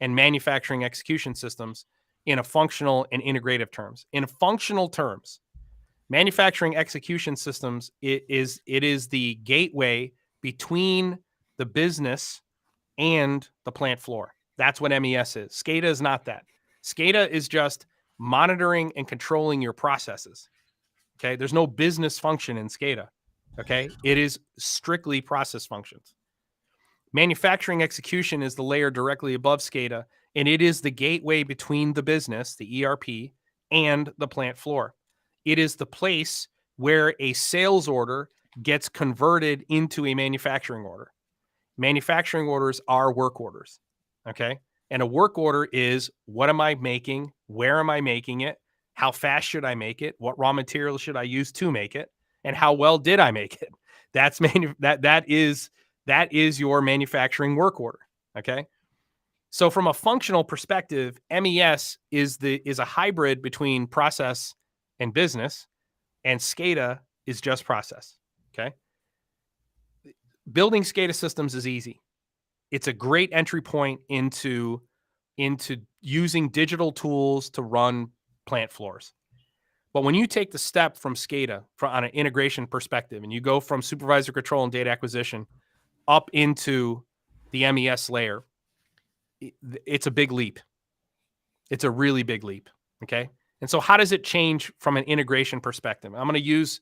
and manufacturing execution systems in a functional and integrative terms? In functional terms, manufacturing execution systems, it is the gateway between the business and the plant floor. That's what MES is. SCADA is not that. SCADA is just monitoring and controlling your processes. Okay. There's no business function in SCADA. Okay. It is strictly process functions. Manufacturing execution is the layer directly above SCADA, and it is the gateway between the business, the ERP, and the plant floor. It is the place where a sales order gets converted into a manufacturing order. Manufacturing orders are work orders. Okay. And a work order is, what am I making? Where am I making it? How fast should I make it? What raw materials should I use to make it? And how well did I make it? That is your manufacturing work order. Okay. So from a functional perspective, MES is a hybrid between process and business, and SCADA is just process. Okay. Building SCADA systems is easy. It's a great entry point into using digital tools to run plant floors. But when you take the step from SCADA on an integration perspective, and you go from supervisor control and data acquisition up into the MES layer, it's a big leap. It's a really big leap. Okay. And so how does it change from an integration perspective? I'm going to use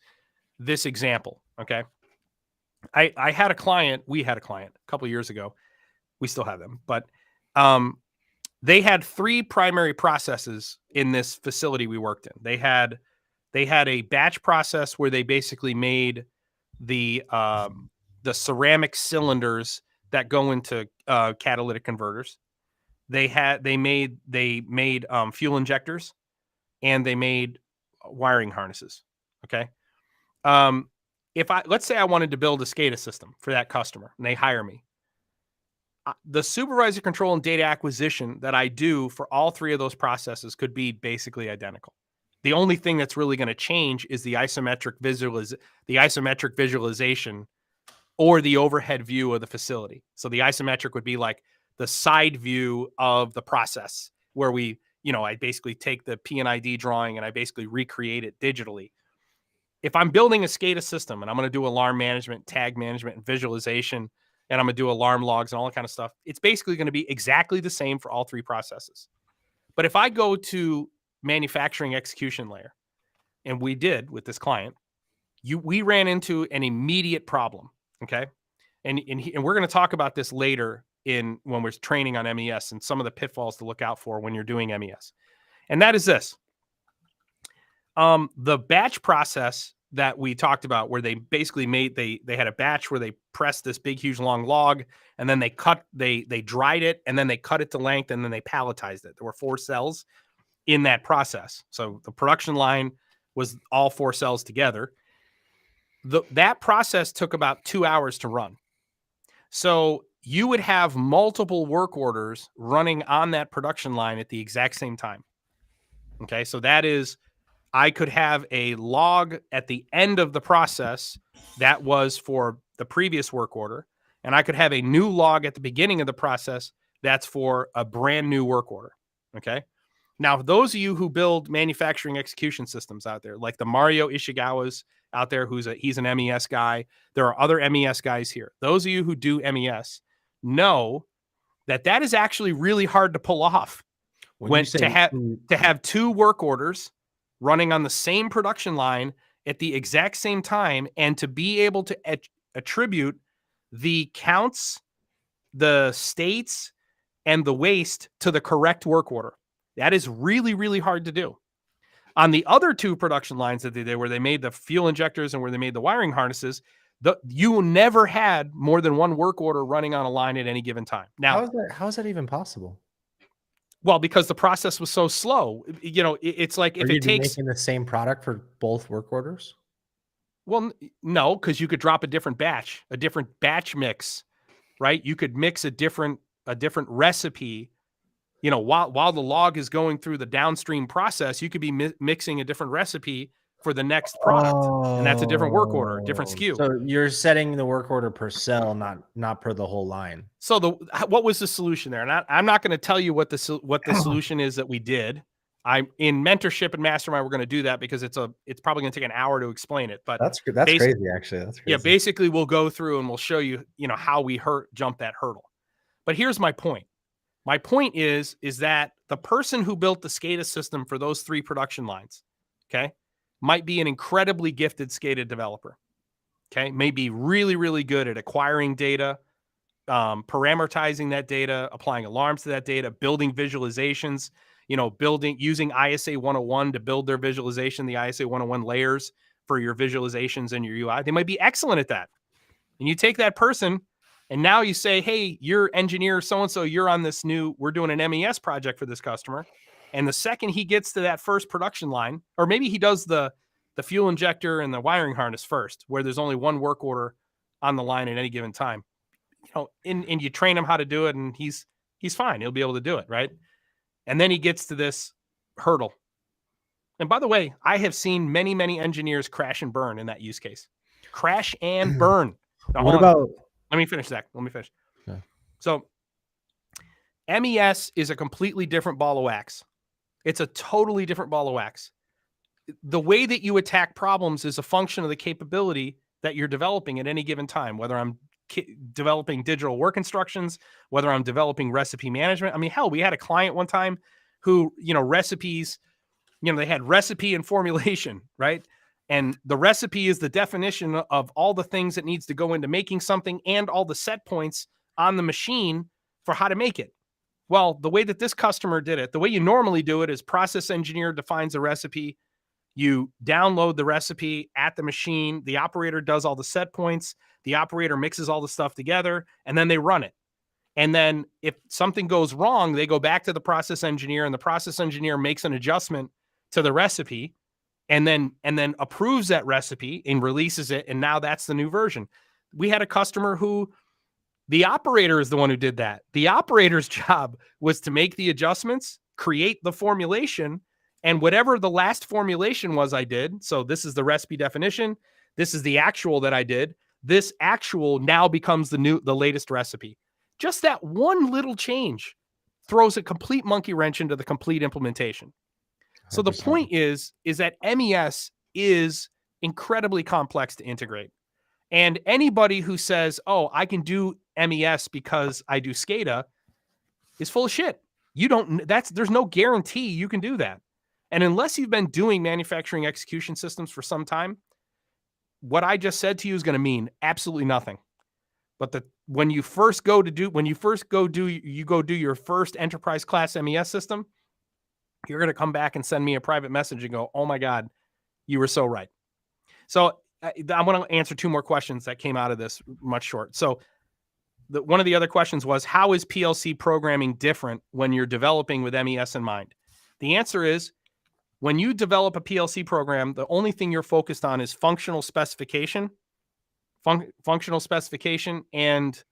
this example. Okay. We had a client a couple of years ago. We still have them, but they had 3 primary processes in this facility we worked in. They had a batch process where they basically made the ceramic cylinders that go into catalytic converters. They made fuel injectors, and they made wiring harnesses. Okay. let's say I wanted to build a SCADA system for that customer and they hire me, the supervisor control and data acquisition that I do for all three of those processes could be basically identical. The only thing that's really going to change is the isometric visualization or the overhead view of the facility. So the isometric would be like the side view of the process where I basically take the P&ID drawing and I basically recreate it digitally. If I'm building a SCADA system and I'm going to do alarm management, tag management, and visualization, and I'm going to do alarm logs and all that kind of stuff, it's basically going to be exactly the same for all three processes. But if I go to manufacturing execution layer, and we did with this client, we ran into an immediate problem, okay? And we're going to talk about this later when we're training on MES and some of the pitfalls to look out for when you're doing MES. And that is this. The batch process that we talked about, where they basically they had a batch where they pressed this big, huge, long log, and then they dried it, and then they cut it to length, and then they palletized it. There were 4 cells in that process. So the production line was all 4 cells together. That process took about 2 hours to run. So you would have multiple work orders running on that production line at the exact same time. Okay, so that is, I could have a log at the end of the process that was for the previous work order, and I could have a new log at the beginning of the process that's for a brand new work order. Okay. Now, those of you who build manufacturing execution systems out there, like the Mario Ishigawa's out there, he's an MES guy. There are other MES guys here. Those of you who do MES know that is actually really hard to pull off. To have 2 work orders running on the same production line at the exact same time, and to be able to attribute the counts, the states, and the waste to the correct work order. That is really, really hard to do. On the other 2 production lines that they did, where they made the fuel injectors and where they made the wiring harnesses, you never had more than 1 work order running on a line at any given time. Now, how is that even possible? Well, because the process was so slow. It's like if it takes making the same product for both work orders. Well, no, because you could drop a different batch mix, right? You could mix a different recipe. While the log is going through the downstream process, you could be mixing a different recipe for the next product, and that's a different work order, different SKU. So you're setting the work order per cell, not per the whole line. So what was the solution there? And I'm not going to tell you what the solution is that we did. I'm in mentorship and mastermind. We're going to do that because it's probably going to take an hour to explain it. But that's crazy, actually. That's crazy. Yeah, basically we'll go through and we'll show you, how we jump that hurdle. But here's my point. My point is that the person who built the SCADA system for those 3 production lines, okay, might be an incredibly gifted SCADA developer. Okay, may be really, really good at acquiring data, parameterizing that data, applying alarms to that data, building visualizations, using ISA 101 to build their visualization, the ISA 101 layers for your visualizations and your UI. They might be excellent at that. And you take that person and now you say, hey, you're engineer so-and-so, you're on this we're doing an MES project for this customer. And the second he gets to that first production line, or maybe he does the fuel injector and the wiring harness first, where there's only 1 work order on the line at any given time, and you train him how to do it, and he's fine. He'll be able to do it, right? And then he gets to this hurdle. And by the way, I have seen many, many engineers crash and burn in that use case. Crash and burn. Now, let me finish, Zach. Let me finish. Yeah. So MES is a completely different ball of wax. It's a totally different ball of wax. The way that you attack problems is a function of the capability that you're developing at any given time, whether I'm developing digital work instructions, whether I'm developing recipe management. I mean, hell, we had a client one time who, recipes, they had recipe and formulation, right? And the recipe is the definition of all the things that needs to go into making something and all the set points on the machine for how to make it. Well, the way that this customer did it, the way you normally do it is process engineer defines a recipe. You download the recipe at the machine. The operator does all the set points. The operator mixes all the stuff together, and then they run it. And then if something goes wrong, they go back to the process engineer, and the process engineer makes an adjustment to the recipe, and then approves that recipe and releases it, and now that's the new version. We had a customer who the operator is the one who did that. The operator's job was to make the adjustments, create the formulation, and whatever the last formulation was I did. So this is the recipe definition. This is the actual that I did. This actual now becomes the latest recipe. Just that one little change throws a complete monkey wrench into the complete implementation. 100%. So the point is that MES is incredibly complex to integrate. And anybody who says, oh, I can do MES because I do SCADA is full of shit. There's no guarantee you can do that. And unless you've been doing manufacturing execution systems for some time, what I just said to you is going to mean absolutely nothing. But when you go do your first enterprise class MES system, you're going to come back and send me a private message and go, oh my God, you were so right. So I want to answer two more questions that came out of this much short. So one of the other questions was, how is PLC programming different when you're developing with MES in mind? The answer is, when you develop a PLC program, the only thing you're focused on is functional specification and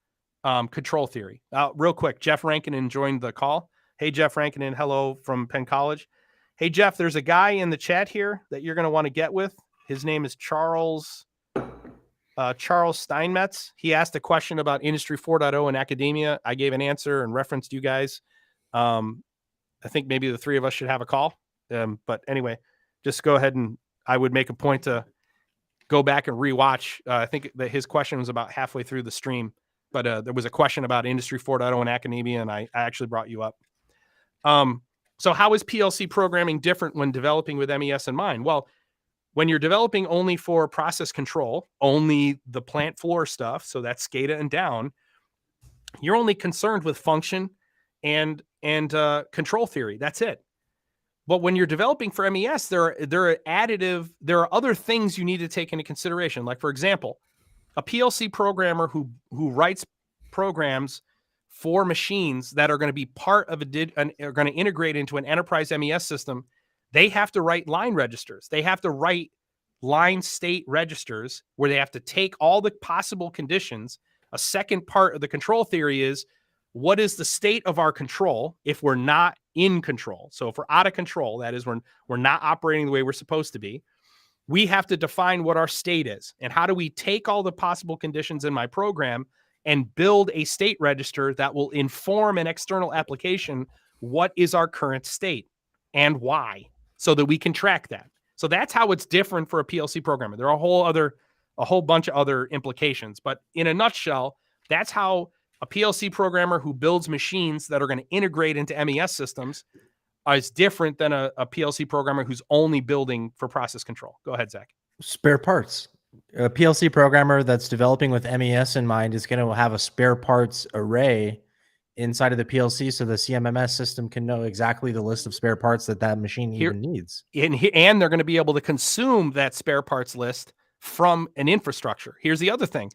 control theory. Real quick, Jeff Rankinen joined the call. Hey, Jeff Rankinen, hello from Penn College. Hey, Jeff, there's a guy in the chat here that you're going to want to get with. His name is Charles Steinmetz. He asked a question about Industry 4.0 in academia. I gave an answer and referenced you guys. I think maybe the three of us should have a call. But anyway, just go ahead, and I would make a point to go back and rewatch. I think that his question was about halfway through the stream, but there was a question about Industry 4.0 in academia, and I actually brought you up. So how is PLC programming different when developing with MES in mind? Well, when you're developing only for process control, only the plant floor stuff, so that's SCADA and down, you're only concerned with function and control theory. That's it. But when you're developing for MES, there are other things you need to take into consideration. Like, for example, a PLC programmer who writes programs for machines that are going to be part of are going to integrate into an enterprise MES system, they have to write line registers. They have to write line state registers where they have to take all the possible conditions. A second part of the control theory is, what is the state of our control if we're not in control? So if we're out of control, that is, when we're not operating the way we're supposed to be, we have to define what our state is. And how do we take all the possible conditions in my program and build a state register that will inform an external application what is our current state and why, so that we can track that. So that's how it's different for a PLC programmer. There are a whole bunch of other implications, but in a nutshell, that's how a PLC programmer who builds machines that are going to integrate into MES systems is different than a PLC programmer who's only building for process control. Go ahead, Zach. Spare parts. A PLC programmer that's developing with MES in mind is going to have a spare parts array inside of the PLC, so the CMMS system can know exactly the list of spare parts that machine even needs. And they're going to be able to consume that spare parts list from an infrastructure. Here's the other thing.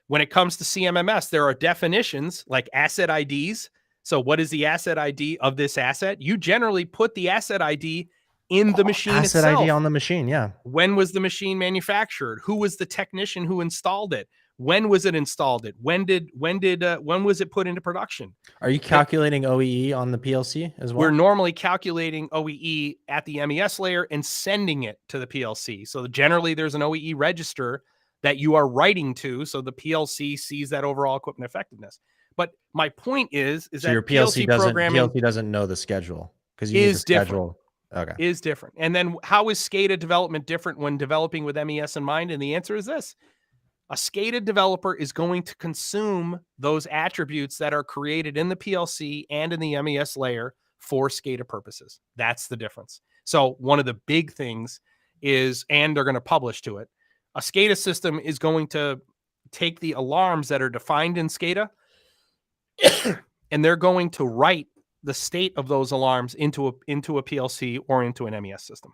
When it comes to CMMS, there are definitions like asset IDs. So what is the asset ID of this asset? You generally put the asset ID in the machine itself. Asset ID on the machine, yeah. When was the machine manufactured? Who was the technician who installed it? When was it installed? When was it put into production? Are you calculating OEE on the PLC as well? We're normally calculating OEE at the MES layer and sending it to the PLC. So generally there's an OEE register that you are writing to, so the PLC sees that overall equipment effectiveness. But my point is so that your PLC doesn't know the schedule, because you need the schedule. Okay. Is different. And then how is SCADA development different when developing with MES in mind? And the answer is this. A SCADA developer is going to consume those attributes that are created in the PLC and in the MES layer for SCADA purposes. That's the difference. So one of the big things is, and they're going to publish to it, a SCADA system is going to take the alarms that are defined in SCADA and they're going to write the state of those alarms into a PLC or into an MES system.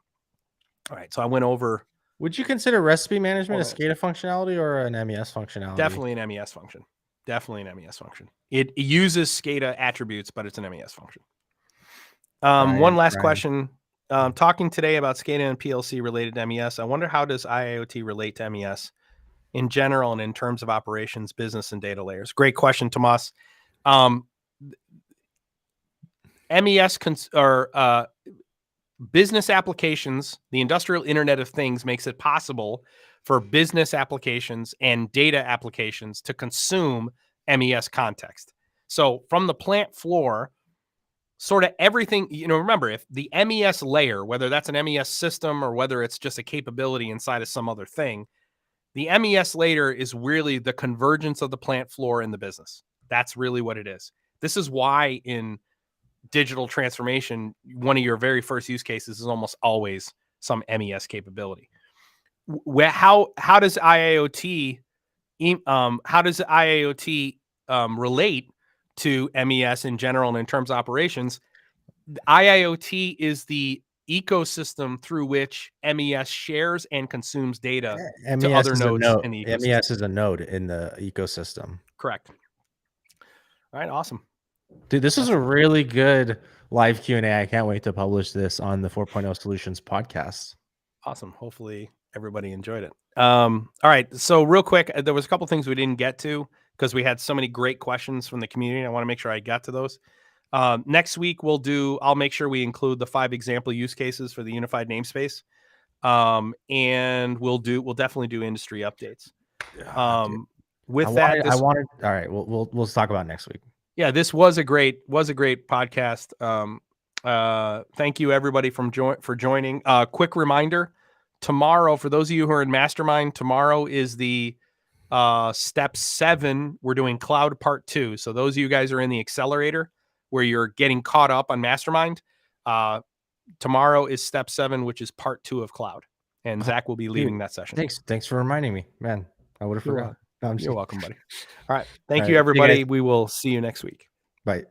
All right, so I went over. Would you consider recipe management a SCADA functionality or an MES functionality? Definitely an MES function. Definitely an MES function. It uses SCADA attributes, but it's an MES function. One last question. Talking today about SCADA and PLC related to MES, I wonder how does IIoT relate to MES in general and in terms of operations, business, and data layers? Great question, Tomas. MES business applications, the industrial Internet of Things makes it possible for business applications and data applications to consume MES context. So from the plant floor, sort of everything, remember, if the MES layer, whether that's an MES system or whether it's just a capability inside of some other thing, the MES layer is really the convergence of the plant floor and the business. That's really what it is. This is why in digital transformation, one of your very first use cases is almost always some MES capability. How does IIoT relate to MES in general and in terms of operations? IIoT is the ecosystem through which MES shares and consumes data to other nodes in the ecosystem. MES is a node in the ecosystem. Correct. All right, awesome. Dude, this is a really good live Q&A. I can't wait to publish this on the 4.0 Solutions podcast. Awesome. Hopefully everybody enjoyed it. All right. So real quick, there was a couple things we didn't get to because we had so many great questions from the community. I want to make sure I got to those. Next week I'll make sure we include the 5 example use cases for the unified namespace. And we'll definitely do industry updates. All right. We'll talk about it next week. Yeah, this was a great podcast. Thank you everybody for joining. Quick reminder, tomorrow, for those of you who are in Mastermind, tomorrow is the step 7. We're doing cloud part 2. So those of you guys are in the accelerator where you're getting caught up on Mastermind, tomorrow is step 7, which is part 2 of cloud. And Zach will be leading that session. Thanks for reminding me, man. I would have forgot. You're welcome, buddy. All right. Thank you, everybody. We will see you next week. Bye.